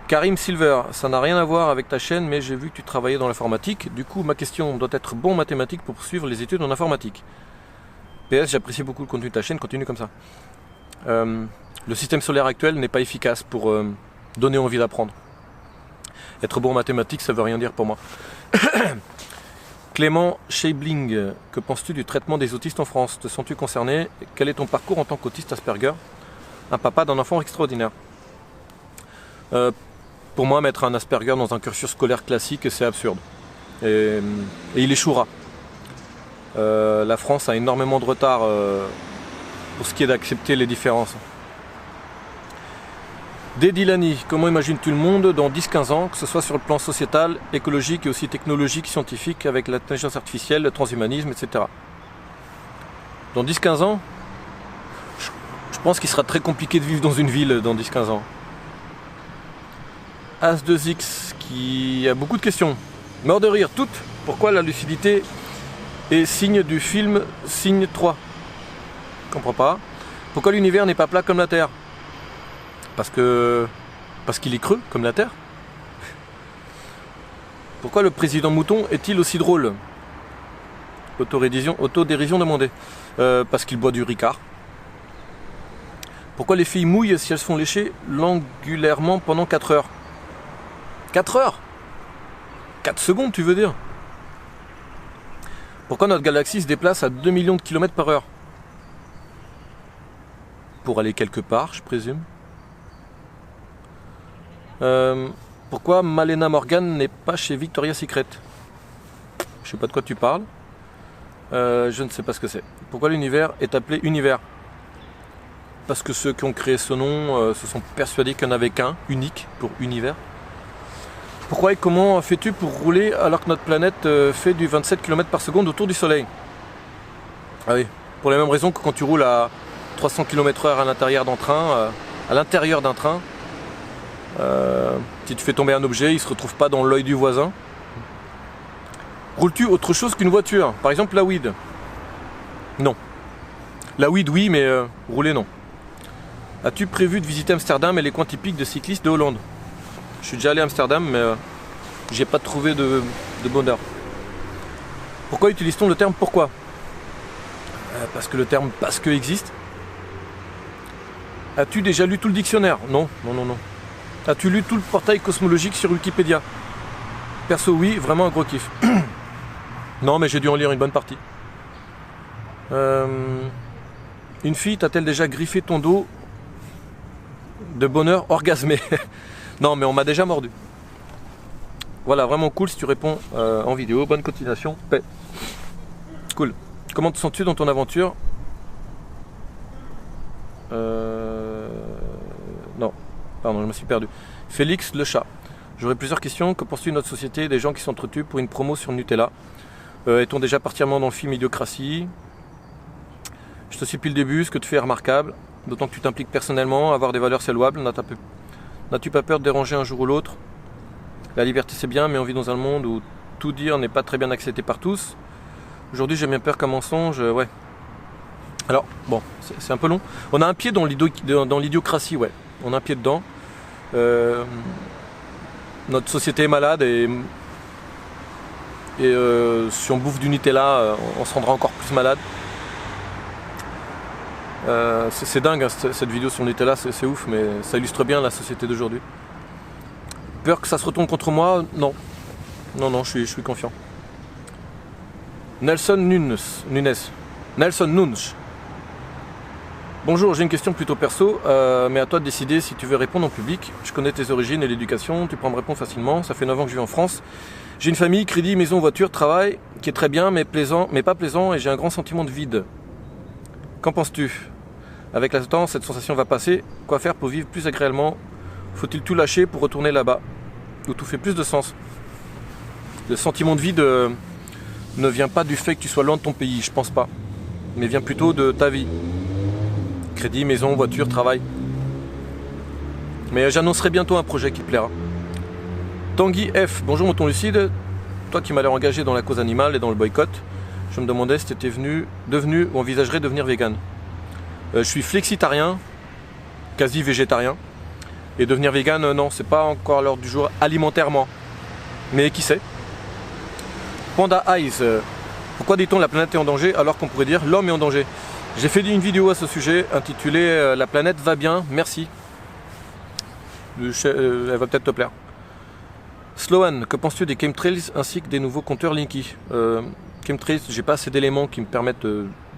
Karim Silver, ça n'a rien à voir avec ta chaîne, mais j'ai vu que tu travaillais dans l'informatique. Du coup, ma question doit être bon en mathématiques pour poursuivre les études en informatique. PS, j'apprécie beaucoup le contenu de ta chaîne, continue comme ça. Le système solaire actuel n'est pas efficace pour donner envie d'apprendre. Être bon en mathématiques, ça veut rien dire pour moi. Clément Scheibling, que penses-tu du traitement des autistes en France? Te sens-tu concerné? Quel est ton parcours en tant qu'autiste Asperger? Un papa d'un enfant extraordinaire. Pour moi, mettre un Asperger dans un cursus scolaire classique, c'est absurde. Et il échouera. La France a énormément de retard pour ce qui est d'accepter les différences. Dilani, comment imagines-tu le monde dans 10-15 ans, que ce soit sur le plan sociétal, écologique et aussi technologique, scientifique, avec l'intelligence artificielle, le transhumanisme, etc. Dans 10-15 ans, je pense qu'il sera très compliqué de vivre dans une ville dans 10-15 ans. As2X qui a beaucoup de questions. Mort de rire, toutes. Pourquoi la lucidité est signe du film Signe 3? Je comprends pas. Pourquoi l'univers n'est pas plat comme la Terre? Parce qu'il est creux comme la Terre. Pourquoi le président Mouton est-il aussi drôle? Autodérision demandée. Parce qu'il boit du Ricard. Pourquoi les filles mouillent si elles se font lécher langulairement pendant 4 heures? 4 heures? 4 secondes, tu veux dire? Pourquoi notre galaxie se déplace à 2 millions de kilomètres par heure? Pour aller quelque part, je présume. Pourquoi Malena Morgan n'est pas chez Victoria's Secret? Je sais pas de quoi tu parles. Je ne sais pas ce que c'est. Pourquoi l'univers est appelé univers? Parce que ceux qui ont créé ce nom se sont persuadés qu'il n'y en avait qu'un, unique, pour univers. Pourquoi et comment fais-tu pour rouler alors que notre planète fait du 27 km par seconde autour du Soleil? Ah oui, pour les mêmes raisons que quand tu roules à 300 km/h à l'intérieur d'un train, si tu fais tomber un objet, il ne se retrouve pas dans l'œil du voisin. Roules-tu autre chose qu'une voiture? Par exemple la weed? Non. La weed oui, mais rouler non. As-tu prévu de visiter Amsterdam et les coins typiques de cyclistes de Hollande? Je suis déjà allé à Amsterdam, mais j'ai pas trouvé de bonheur. Pourquoi utilise-t-on le terme pourquoi? Parce que le terme parce que existe. As-tu déjà lu tout le dictionnaire? Non. As-tu lu tout le portail cosmologique sur Wikipédia? Perso oui, vraiment un gros kiff. Non, mais j'ai dû en lire une bonne partie. Une fille t'a-t-elle déjà griffé ton dos de bonheur orgasmé? Non, mais on m'a déjà mordu. Voilà, vraiment cool si tu réponds en vidéo. Bonne continuation. Paix. Cool. Comment te sens-tu dans ton aventure? Non, pardon, je me suis perdu. Félix le chat. J'aurais plusieurs questions. Que penses-tu de notre société, des gens qui s'entretuent pour une promo sur Nutella? Est-on déjà particulièrement dans le film Idiocratie? Je te suis depuis le début, ce que tu fais est remarquable. D'autant que tu t'impliques personnellement, avoir des valeurs c'est louable. N'as-tu pas peur de déranger un jour ou l'autre? La liberté c'est bien, mais on vit dans un monde où tout dire n'est pas très bien accepté par tous. Aujourd'hui j'ai bien peur qu'un mensonge, ouais. Alors, bon, c'est un peu long. On a un pied dans l'idiocratie, ouais. On a un pied dedans. Notre société est malade et si on bouffe du Nutella, on se rendra encore plus malade. C'est dingue hein, cette vidéo sur Nutella, c'est ouf, mais ça illustre bien la société d'aujourd'hui. Peur que ça se retourne contre moi? Non. Non, je suis confiant. Nelson Nunes. Nelson Nunes. Bonjour, j'ai une question plutôt perso, mais à toi de décider si tu veux répondre en public. Je connais tes origines et l'éducation, tu pourras me répondre facilement. Ça fait 9 ans que je vis en France. J'ai une famille, crédit, maison, voiture, travail, qui est très bien, mais pas plaisant, et j'ai un grand sentiment de vide. Qu'en penses-tu? Avec le temps, cette sensation va passer. Quoi faire pour vivre plus agréablement? Faut-il tout lâcher pour retourner là-bas? Où tout fait plus de sens? Le sentiment de vide ne vient pas du fait que tu sois loin de ton pays, je pense pas. Mais vient plutôt de ta vie. Crédit, maison, voiture, travail. Mais j'annoncerai bientôt un projet qui te plaira. Tanguy F. Bonjour Mouton Lucide. Toi qui m'as l'air engagé dans la cause animale et dans le boycott, je me demandais si tu étais devenu ou envisagerais de devenir vegan. Je suis flexitarien, quasi végétarien. Et devenir vegan, non, c'est pas encore à l'ordre du jour alimentairement. Mais qui sait? Panda Eyes. Pourquoi dit-on la planète est en danger alors qu'on pourrait dire l'homme est en danger? J'ai fait une vidéo à ce sujet intitulée La planète va bien, merci. Elle va peut-être te plaire. Sloan, que penses-tu des chemtrails ainsi que des nouveaux compteurs Linky? Chemtrails, j'ai pas assez d'éléments qui me permettent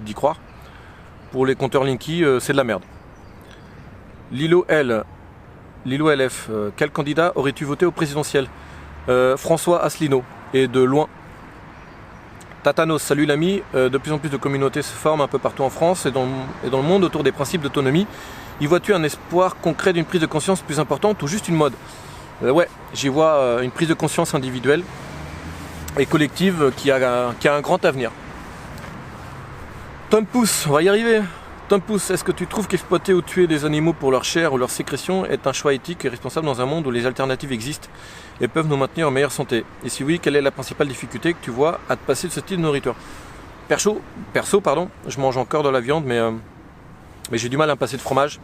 d'y croire. Pour les compteurs Linky, c'est de la merde. Lilo LF, quel candidat aurais-tu voté au présidentiel? François Asselineau, et de loin. Tatanos, salut l'ami. De plus en plus de communautés se forment un peu partout en France et dans le monde autour des principes d'autonomie. Y vois-tu un espoir concret d'une prise de conscience plus importante ou juste une mode? Ouais, j'y vois une prise de conscience individuelle et collective qui a un grand avenir. Tom Pouce, on va y arriver. Tom Pouce, est-ce que tu trouves qu'exploiter ou tuer des animaux pour leur chair ou leur sécrétion est un choix éthique et responsable dans un monde où les alternatives existent et peuvent nous maintenir en meilleure santé? Et si oui, quelle est la principale difficulté que tu vois à te passer de ce style de nourriture? Perso, je mange encore de la viande, mais j'ai du mal à me passer de fromage.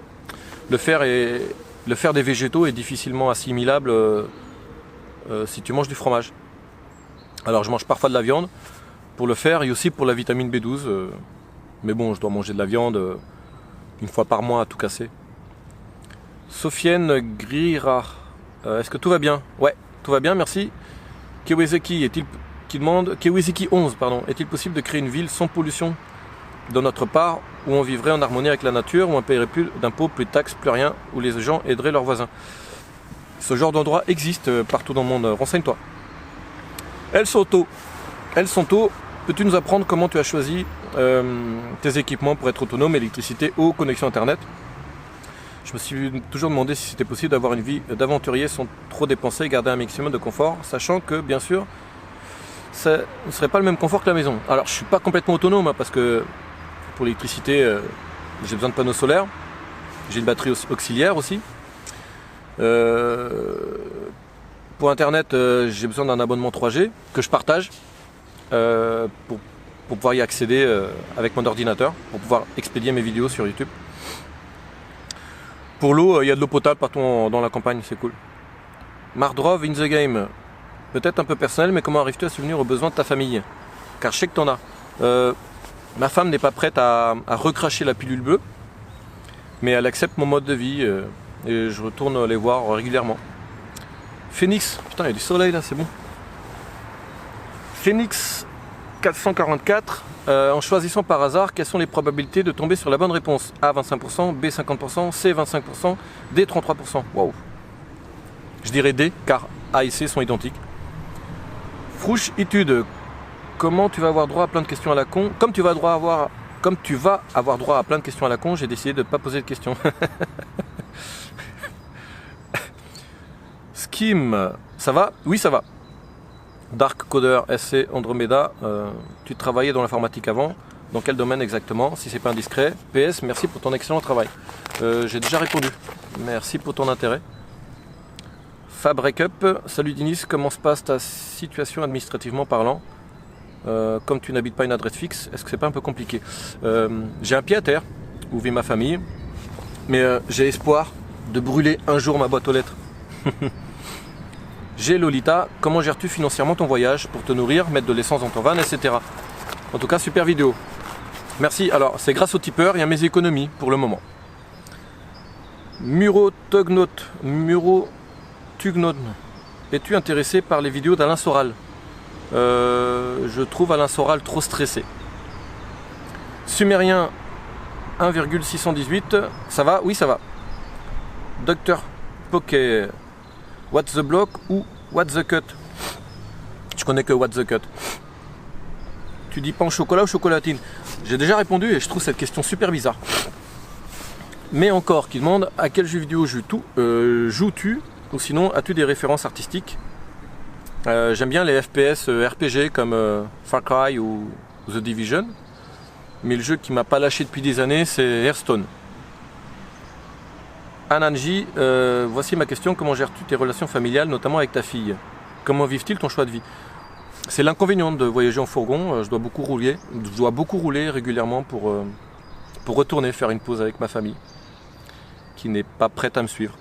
Le fer des végétaux est difficilement assimilable si tu manges du fromage. Alors je mange parfois de la viande pour le fer et aussi pour la vitamine B12. Mais bon, je dois manger de la viande une fois par mois à tout casser. Sofiane Grira, est-ce que tout va bien? Ouais, tout va bien, merci. Kewezeki, qui demande, Kewezeki 11, pardon, est-il possible de créer une ville sans pollution de notre part, où on vivrait en harmonie avec la nature, où on ne paierait plus d'impôts, plus de taxes, plus rien, où les gens aideraient leurs voisins? Ce genre d'endroit existe partout dans le monde, renseigne-toi. El Soto, peux-tu nous apprendre comment tu as choisi tes équipements pour être autonome, électricité, eau, connexion internet? Je me suis toujours demandé si c'était possible d'avoir une vie d'aventurier sans trop dépenser et garder un maximum de confort, sachant que bien sûr ça ne serait pas le même confort que la maison. Alors je ne suis pas complètement autonome parce que pour l'électricité j'ai besoin de panneaux solaires, j'ai une batterie auxiliaire aussi. Pour internet j'ai besoin d'un abonnement 3G que je partage pour pouvoir y accéder avec mon ordinateur, pour pouvoir expédier mes vidéos sur YouTube. Pour l'eau, il y a de l'eau potable partout dans la campagne, c'est cool. Mardrov in the game, peut-être un peu personnel, mais comment arrives-tu à subvenir aux besoins de ta famille? Car je sais que t'en as. Ma femme n'est pas prête à recracher la pilule bleue, mais elle accepte mon mode de vie et je retourne les voir régulièrement. Phoenix, putain il y a du soleil là, c'est bon. Phoenix 444, en choisissant par hasard, quelles sont les probabilités de tomber sur la bonne réponse? A 25%, B 50%, C 25%, D 33%. Wow. Je dirais D, car A et C sont identiques. Frouche étude, comment tu vas avoir droit à plein de questions à la con? Comme tu vas avoir droit à plein de questions à la con, j'ai décidé de ne pas poser de questions. Skim, ça va? Oui, ça va. Dark Coder SC Andromeda, tu travaillais dans l'informatique avant, dans quel domaine exactement? Si c'est pas indiscret. PS, merci pour ton excellent travail. J'ai déjà répondu. Merci pour ton intérêt. Fab Breakup, salut Dinis, comment se passe ta situation administrativement parlant? Comme tu n'habites pas une adresse fixe, est-ce que c'est pas un peu compliqué? J'ai un pied à terre, où vit ma famille, mais j'ai espoir de brûler un jour ma boîte aux lettres. J'ai Lolita, comment gères-tu financièrement ton voyage pour te nourrir, mettre de l'essence dans ton van, etc. En tout cas, super vidéo. Merci. Alors, c'est grâce au tipeur et à mes économies pour le moment. Murotugnon, es-tu intéressé par les vidéos d'Alain Soral? Je trouve Alain Soral trop stressé. Sumérien 1,618, ça va? Oui, ça va. Docteur Poké, What's the block ou What's the cut? Je connais que What's the cut. Tu dis pain au chocolat ou chocolatine? J'ai déjà répondu et je trouve cette question super bizarre. Mais encore, qui demande à quel jeu vidéo joues-tu? Ou sinon, as-tu des références artistiques? J'aime bien les FPS RPG comme Far Cry ou The Division. Mais le jeu qui m'a pas lâché depuis des années, c'est Hearthstone. Ananji, voici ma question, comment gères-tu tes relations familiales, notamment avec ta fille? Comment vivent-ils ton choix de vie? C'est l'inconvénient de voyager en fourgon, je dois beaucoup rouler régulièrement pour retourner faire une pause avec ma famille, qui n'est pas prête à me suivre.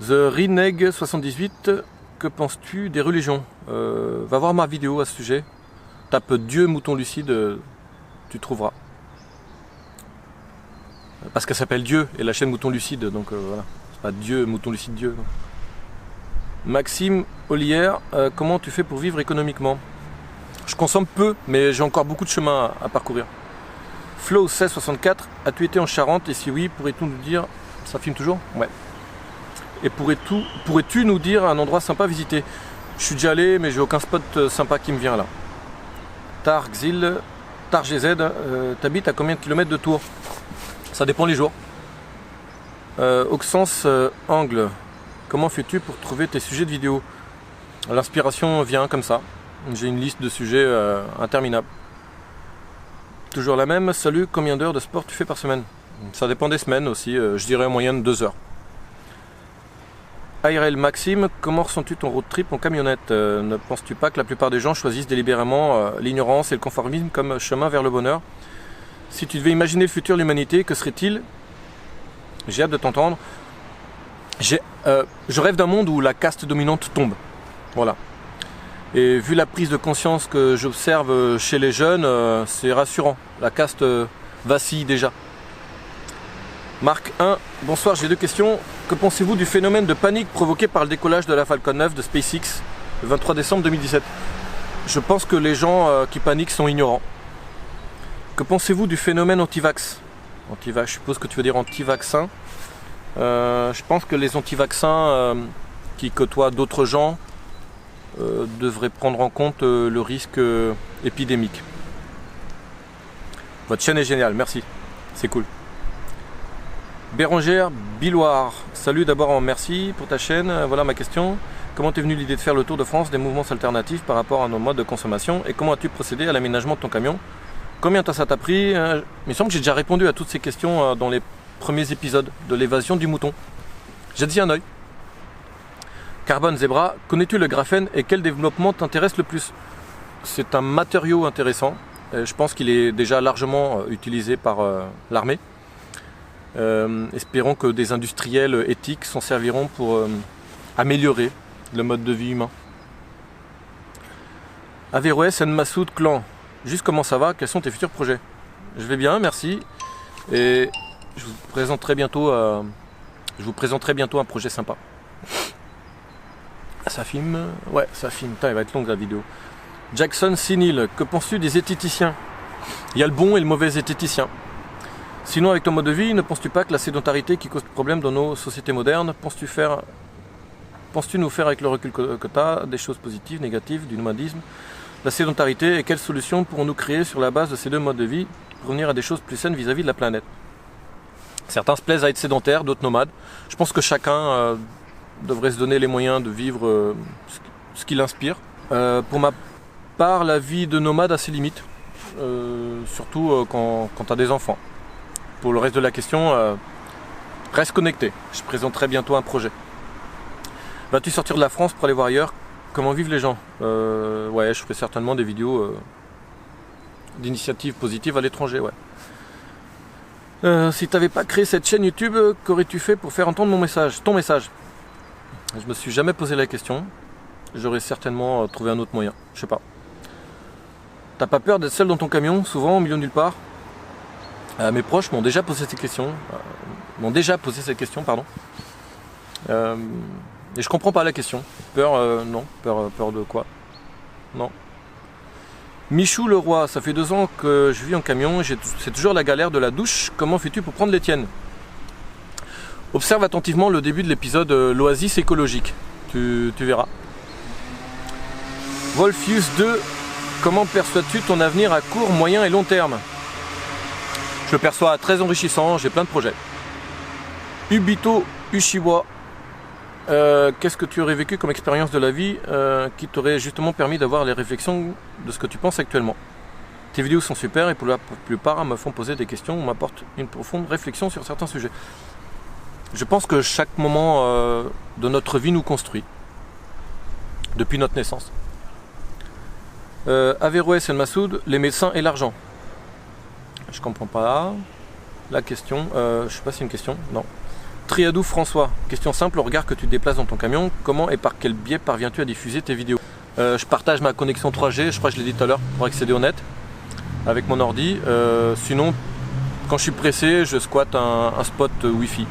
The Reneg 78, que penses-tu des religions? Va voir ma vidéo à ce sujet, tape Dieu mouton lucide, tu trouveras. Parce qu'elle s'appelle Dieu et la chaîne Mouton Lucide, donc voilà, c'est pas Dieu, Mouton Lucide Dieu. Non. Maxime Ollière, comment tu fais pour vivre économiquement? Je consomme peu, mais j'ai encore beaucoup de chemin à parcourir. Flow 1664, as-tu été en Charente? Et si oui, pourrais-tu nous dire, ça filme toujours? Ouais. Et pourrais-tu nous dire un endroit sympa à visiter? Je suis déjà allé, mais j'ai aucun spot sympa qui me vient là. Targzil, TarGZ, t'habites à combien de kilomètres de Tours? Ça dépend les jours. Auxence Angle, comment fais-tu pour trouver tes sujets de vidéo? L'inspiration vient comme ça. J'ai une liste de sujets interminable. Toujours la même. Salut, combien d'heures de sport tu fais par semaine? Ça dépend des semaines aussi. Je dirais en moyenne 2 heures. ARL Maxime, comment ressens-tu ton road trip en camionnette? Ne penses-tu pas que la plupart des gens choisissent délibérément l'ignorance et le conformisme comme chemin vers le bonheur? Si tu devais imaginer le futur de l'humanité, que serait-il? J'ai hâte de t'entendre. Je rêve d'un monde où la caste dominante tombe. Voilà. Et vu la prise de conscience que j'observe chez les jeunes, c'est rassurant. La caste vacille déjà. Marc 1, bonsoir, j'ai 2 questions. Que pensez-vous du phénomène de panique provoqué par le décollage de la Falcon 9 de SpaceX le 23 décembre 2017? Je pense que les gens qui paniquent sont ignorants. Que pensez-vous du phénomène anti-vax? Je suppose que tu veux dire anti-vaccin. Je pense que les anti-vaccins qui côtoient d'autres gens devraient prendre en compte le risque épidémique. Votre chaîne est géniale, merci. C'est cool. Bérangère Billoire, salut d'abord, merci pour ta chaîne. Voilà ma question. Comment t'es venue l'idée de faire le tour de France des mouvements alternatifs par rapport à nos modes de consommation et comment as-tu procédé à l'aménagement de ton camion? Combien de temps ça t'a pris? Il me semble que j'ai déjà répondu à toutes ces questions dans les premiers épisodes de l'évasion du mouton. J'ai dit un œil. Carbone Zebra, connais-tu le graphène et quel développement t'intéresse le plus? C'est un matériau intéressant. Je pense qu'il est déjà largement utilisé par l'armée. Espérons que des industriels éthiques s'en serviront pour améliorer le mode de vie humain. Averroès Massoud Clan, juste comment ça va? Quels sont tes futurs projets? Je vais bien, merci. Et je vous présenterai bientôt un projet sympa. Ça filme? Ouais, ça filme. Putain, il va être long la vidéo. Jackson Sinil, que penses-tu des zététiciens? Il y a le bon et le mauvais zététicien. Sinon, avec ton mode de vie, ne penses-tu pas que la sédentarité qui cause problème dans nos sociétés modernes, penses-tu nous faire avec le recul que tu as des choses positives, négatives, du nomadisme, la sédentarité et quelles solutions pourrons-nous créer sur la base de ces 2 modes de vie pour revenir à des choses plus saines vis-à-vis de la planète? Certains se plaisent à être sédentaires, d'autres nomades. Je pense que chacun devrait se donner les moyens de vivre ce qui l'inspire. Pour ma part, la vie de nomade a ses limites, surtout quand tu as des enfants. Pour le reste de la question, reste connecté. Je présenterai bientôt un projet. Vas-tu sortir de la France pour aller voir ailleurs? Comment vivent les gens? Ouais, je ferai certainement des vidéos d'initiatives positives à l'étranger. Ouais. Si tu n'avais pas créé cette chaîne YouTube, qu'aurais-tu fait pour faire entendre ton message? Je me suis jamais posé la question. J'aurais certainement trouvé un autre moyen. Je sais pas. T'as pas peur d'être seul dans ton camion, souvent au milieu de nulle part? Mes proches m'ont déjà posé ces questions. Et je comprends pas la question. Peur, non. Peur de quoi? Non. Michou le roi, ça fait 2 ans que je vis en camion. C'est toujours la galère de la douche. Comment fais-tu pour prendre les tiennes? Observe attentivement le début de l'épisode l'oasis écologique. Tu verras. Wolfius 2, comment perçois-tu ton avenir à court, moyen et long terme? Je le perçois très enrichissant, j'ai plein de projets. Ubito Ushiwa, qu'est-ce que tu aurais vécu comme expérience de la vie qui t'aurait justement permis d'avoir les réflexions de ce que tu penses actuellement? Tes vidéos sont super et pour la plupart me font poser des questions ou m'apportent une profonde réflexion sur certains sujets. Je pense que chaque moment de notre vie nous construit, depuis notre naissance. Averroès El Massoud, les médecins et l'argent. Je comprends pas la question. Je sais pas si c'est une question. Non. Triadou François, question simple, au regard que tu te déplaces dans ton camion, comment et par quel biais parviens-tu à diffuser tes vidéos? Je partage ma connexion 3G, je crois que je l'ai dit tout à l'heure, pour accéder au net, avec mon ordi. Sinon, quand je suis pressé, je squatte un spot Wi-Fi.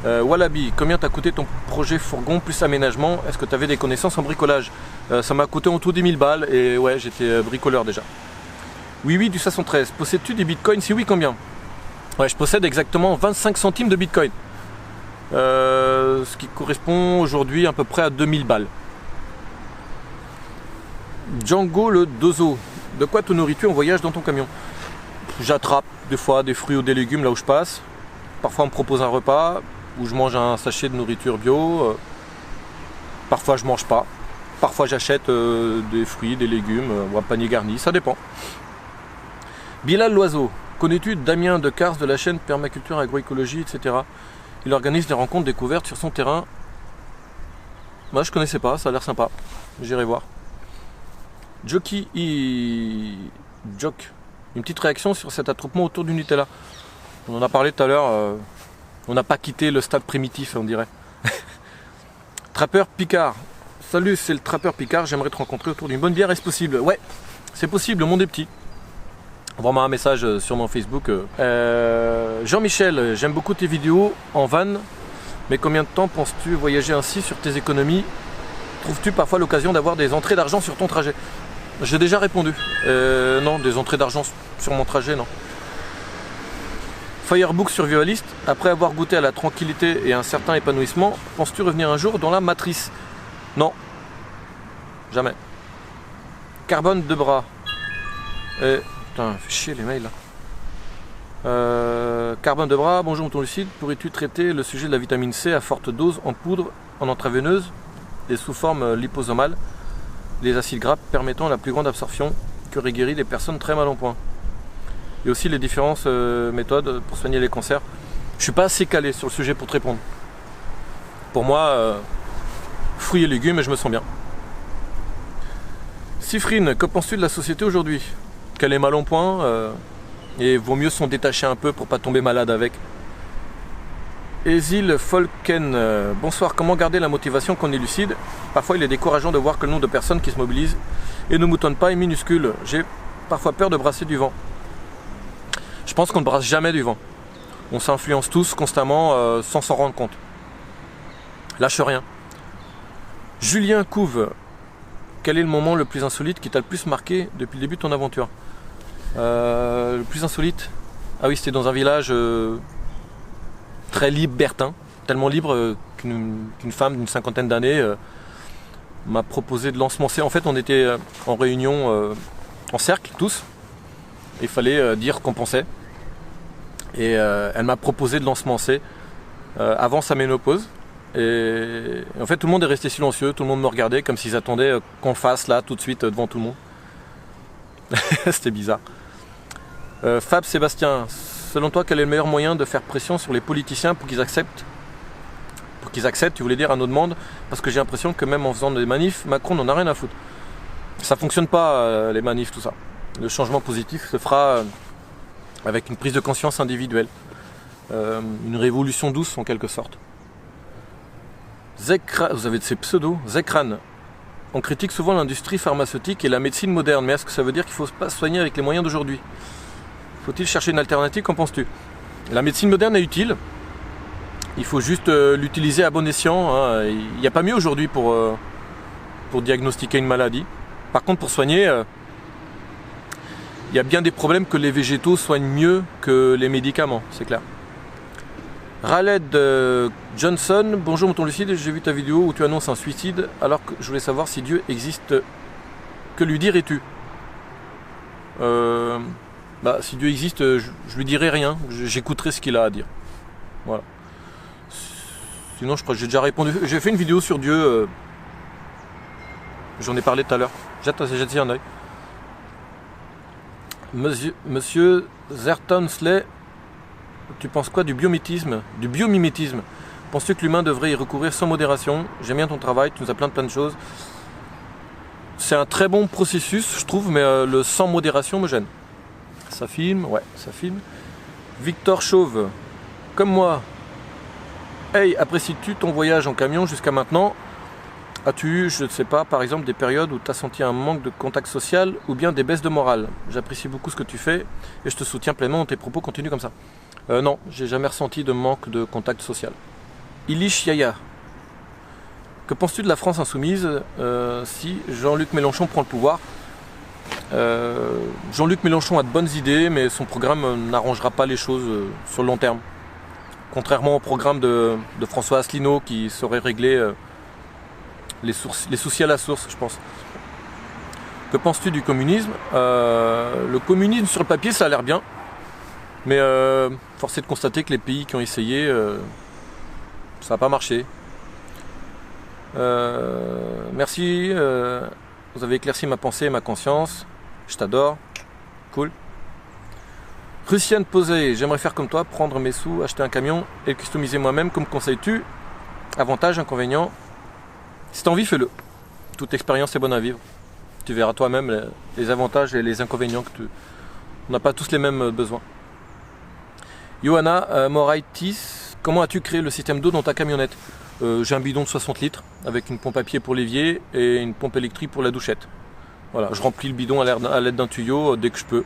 Wallaby, combien t'a coûté ton projet fourgon plus aménagement? Est-ce que tu avais des connaissances en bricolage? Ça m'a coûté en tout 10 000 balles et ouais, j'étais bricoleur déjà. Oui, du 513, possèdes-tu des bitcoins? Si oui, combien? Ouais, je possède exactement 25 centimes de bitcoin. ce qui correspond aujourd'hui à peu près à 2000 balles. Django le Dozo, de quoi te nourris-tu en voyage dans ton camion? J'attrape des fois des fruits ou des légumes là où je passe. Parfois on me propose un repas où je mange un sachet de nourriture bio. Parfois je mange pas. Parfois j'achète des fruits, des légumes ou un panier garni, ça dépend. Bilal Loiseau, connais-tu Damien de Cars de la chaîne Permaculture, Agroécologie, etc. Il organise des rencontres découvertes sur son terrain. Moi je connaissais pas, ça a l'air sympa. J'irai voir. Jockey Jock, une petite réaction sur cet attroupement autour du Nutella. On en a parlé tout à l'heure, on n'a pas quitté le stade primitif, on dirait. Trappeur Picard, salut, c'est le Trappeur Picard, j'aimerais te rencontrer autour d'une bonne bière, est-ce possible? Ouais, c'est possible, le monde est petit. Envoie-moi un message sur mon Facebook. Jean-Michel, j'aime beaucoup tes vidéos en van, mais combien de temps penses-tu voyager ainsi sur tes économies? Trouves-tu parfois l'occasion d'avoir des entrées d'argent sur ton trajet? J'ai déjà répondu. Non, des entrées d'argent sur mon trajet, non. Firebook survivaliste, après avoir goûté à la tranquillité et un certain épanouissement, penses-tu revenir un jour dans la matrice? Non. Jamais. Carbone de bras. Putain, fait chier les mails là. Carbone de bras, bonjour Mouton Lucide, pourrais-tu traiter le sujet de la vitamine C à forte dose en poudre, en intraveineuse et sous forme liposomale, les acides gras permettant la plus grande absorption, que guérit les personnes très mal en point. Et aussi les différentes méthodes pour soigner les cancers. Je suis pas assez calé sur le sujet pour te répondre. Pour moi, fruits et légumes et je me sens bien. Sifrine, que penses-tu de la société aujourd'hui? Qu'elle est mal en point et vaut mieux s'en détacher un peu pour pas tomber malade avec. Esil Folken, bonsoir, comment garder la motivation quand on est lucide? Parfois il est décourageant de voir que le nombre de personnes qui se mobilisent et ne moutonnent pas est minuscule. J'ai parfois peur de brasser du vent. Je pense qu'on ne brasse jamais du vent. On s'influence tous constamment sans s'en rendre compte. Lâche rien. Julien Couve, quel est le moment le plus insolite qui t'a le plus marqué depuis le début de ton aventure? Le plus insolite? Ah oui, c'était dans un village très libertin, tellement libre qu'une femme d'une cinquantaine d'années m'a proposé de l'ensemencer. En fait, on était en réunion en cercle, tous. Il fallait dire qu'on pensait. Et elle m'a proposé de l'ensemencer avant sa ménopause. Et en fait, tout le monde est resté silencieux, tout le monde me regardait comme s'ils attendaient qu'on le fasse là, tout de suite, devant tout le monde. C'était bizarre. Fab Sébastien, selon toi, quel est le meilleur moyen de faire pression sur les politiciens pour qu'ils acceptent? Pour qu'ils acceptent, tu voulais dire, à nos demandes? Parce que j'ai l'impression que même en faisant des manifs, Macron n'en a rien à foutre. Ça fonctionne pas, les manifs, tout ça. Le changement positif se fera avec une prise de conscience individuelle. Une révolution douce, en quelque sorte. Vous avez de ces pseudos. Zekran. On critique souvent l'industrie pharmaceutique et la médecine moderne, mais est-ce que ça veut dire qu'il ne faut pas se soigner avec les moyens d'aujourd'hui? Faut-il chercher une alternative? Qu'en penses-tu? La médecine moderne est utile. Il faut juste l'utiliser à bon escient. Hein. Il n'y a pas mieux aujourd'hui pour diagnostiquer une maladie. Par contre, pour soigner, il y a bien des problèmes que les végétaux soignent mieux que les médicaments, c'est clair. Raled Johnson, bonjour Mouton Lucide, j'ai vu ta vidéo où tu annonces un suicide, alors que je voulais savoir si Dieu existe. Que lui dirais-tu? Si Dieu existe, je lui dirai rien, j'écouterai ce qu'il a à dire. Voilà. Sinon, je crois que j'ai déjà répondu. J'ai fait une vidéo sur Dieu, j'en ai parlé tout à l'heure. Jette un œil. Monsieur Zertonsley, tu penses quoi du biomimétisme? Penses-tu que l'humain devrait y recourir sans modération? J'aime bien ton travail, tu nous as plein de choses. C'est un très bon processus, je trouve, mais le sans modération me gêne. Ça filme, ouais, ça filme. Victor Chauve, comme moi. Hey, apprécies-tu ton voyage en camion jusqu'à maintenant? As-tu eu, je ne sais pas, par exemple, des périodes où tu as senti un manque de contact social ou bien des baisses de morale? J'apprécie beaucoup ce que tu fais et je te soutiens pleinement dans tes propos, continue comme ça. Non, j'ai jamais ressenti de manque de contact social. Ilish Yaya, que penses-tu de la France insoumise si Jean-Luc Mélenchon prend le pouvoir? Jean-Luc Mélenchon a de bonnes idées, mais son programme n'arrangera pas les choses sur le long terme. Contrairement au programme de François Asselineau qui saurait régler les soucis à la source, je pense. Que penses-tu du communisme? Le communisme sur le papier, ça a l'air bien. Mais force est de constater que les pays qui ont essayé, ça n'a pas marché. Merci, vous avez éclairci ma pensée et ma conscience. Je t'adore. Cool. Russiane posée, j'aimerais faire comme toi, prendre mes sous, acheter un camion et le customiser moi-même. Comme conseilles-tu? Avantages, inconvénients. Si t'as envie, fais-le. Toute expérience est bonne à vivre. Tu verras toi-même les avantages et les inconvénients que on n'a pas tous les mêmes besoins. Johanna Moraitis, comment as-tu créé le système d'eau dans ta camionnette? J'ai un bidon de 60 litres avec une pompe à pied pour l'évier et une pompe électrique pour la douchette. Voilà, je remplis le bidon à l'aide d'un tuyau dès que je peux.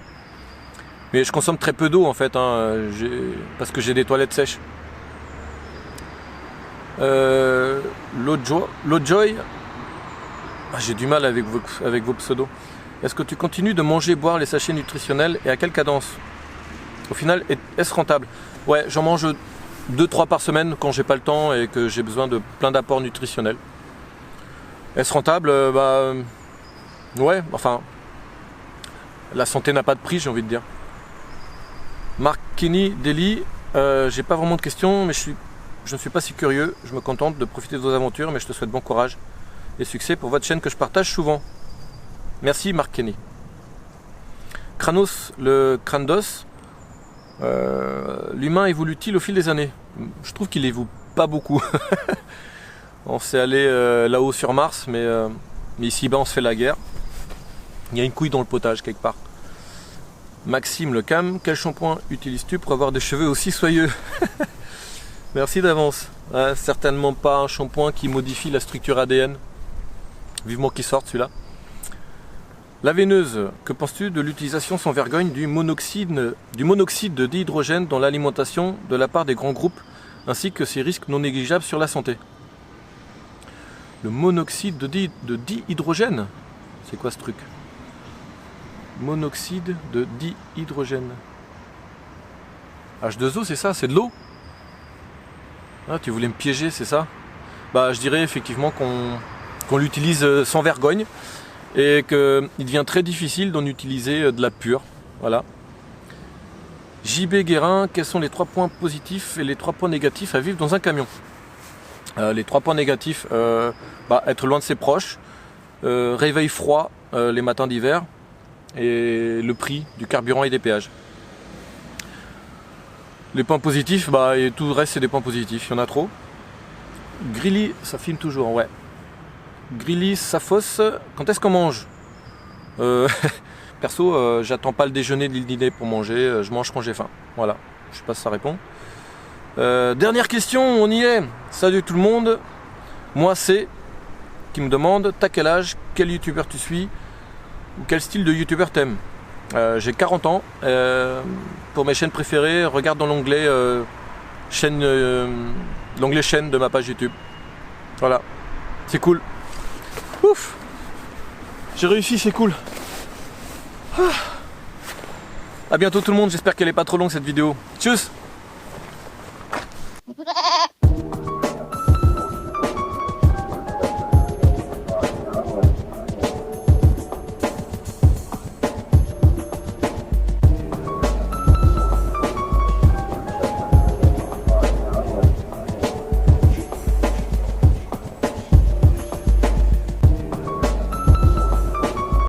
Mais je consomme très peu d'eau en fait, parce que j'ai des toilettes sèches. Lojoy, j'ai du mal avec vos pseudos. Est-ce que tu continues de manger et boire les sachets nutritionnels et à quelle cadence? Au final, est-ce rentable? Ouais, j'en mange 2-3 par semaine quand j'ai pas le temps et que j'ai besoin de plein d'apports nutritionnels. Est-ce rentable? Ouais, enfin, la santé n'a pas de prix, j'ai envie de dire. Marc Kenny Deli, j'ai pas vraiment de questions, mais je ne suis pas si curieux. Je me contente de profiter de vos aventures, mais je te souhaite bon courage et succès pour votre chaîne que je partage souvent. Merci Marc Kenny. Kranos, le Krandos, l'humain évolue-t-il au fil des années? Je trouve qu'il évolue pas beaucoup. On s'est allé là-haut sur Mars, mais ici-bas on se fait la guerre. Il y a une couille dans le potage quelque part. Maxime Le Cam, quel shampoing utilises-tu pour avoir des cheveux aussi soyeux? Merci d'avance. Certainement pas un shampoing qui modifie la structure ADN. Vivement qu'il sorte celui-là. La veineuse, que penses-tu de l'utilisation sans vergogne du monoxyde de dihydrogène dans l'alimentation de la part des grands groupes, ainsi que ses risques non négligeables sur la santé? Le monoxyde de dihydrogène? C'est quoi ce truc? Monoxyde de dihydrogène. H2O, c'est ça? C'est de l'eau? Ah, tu voulais me piéger, c'est ça? Bah, je dirais effectivement qu'on l'utilise sans vergogne et qu'il devient très difficile d'en utiliser de la pure. Voilà. JB Guérin, quels sont les 3 points positifs et les 3 points négatifs à vivre dans un camion? Les 3 points négatifs, être loin de ses proches, réveil froid les matins d'hiver, et le prix du carburant et des péages. Les points positifs, et tout le reste c'est des points positifs, il y en a trop. Grilly, ça filme toujours, ouais. Grilly Safos, quand est-ce qu'on mange? Perso, j'attends pas le déjeuner ni le dîner pour manger, je mange quand j'ai faim. Voilà, je sais pas si ça répond. Dernière question, on y est. Salut tout le monde. Moi c'est qui me demande, t'as quel âge, quel youtubeur tu suis, ou quel style de youtubeur t'aimes? J'ai 40 ans. Pour mes chaînes préférées, regarde dans l'onglet chaîne de ma page YouTube. Voilà, c'est cool. Ouf, j'ai réussi, c'est cool. A bientôt tout le monde, j'espère qu'elle est pas trop longue cette vidéo. Tchuss.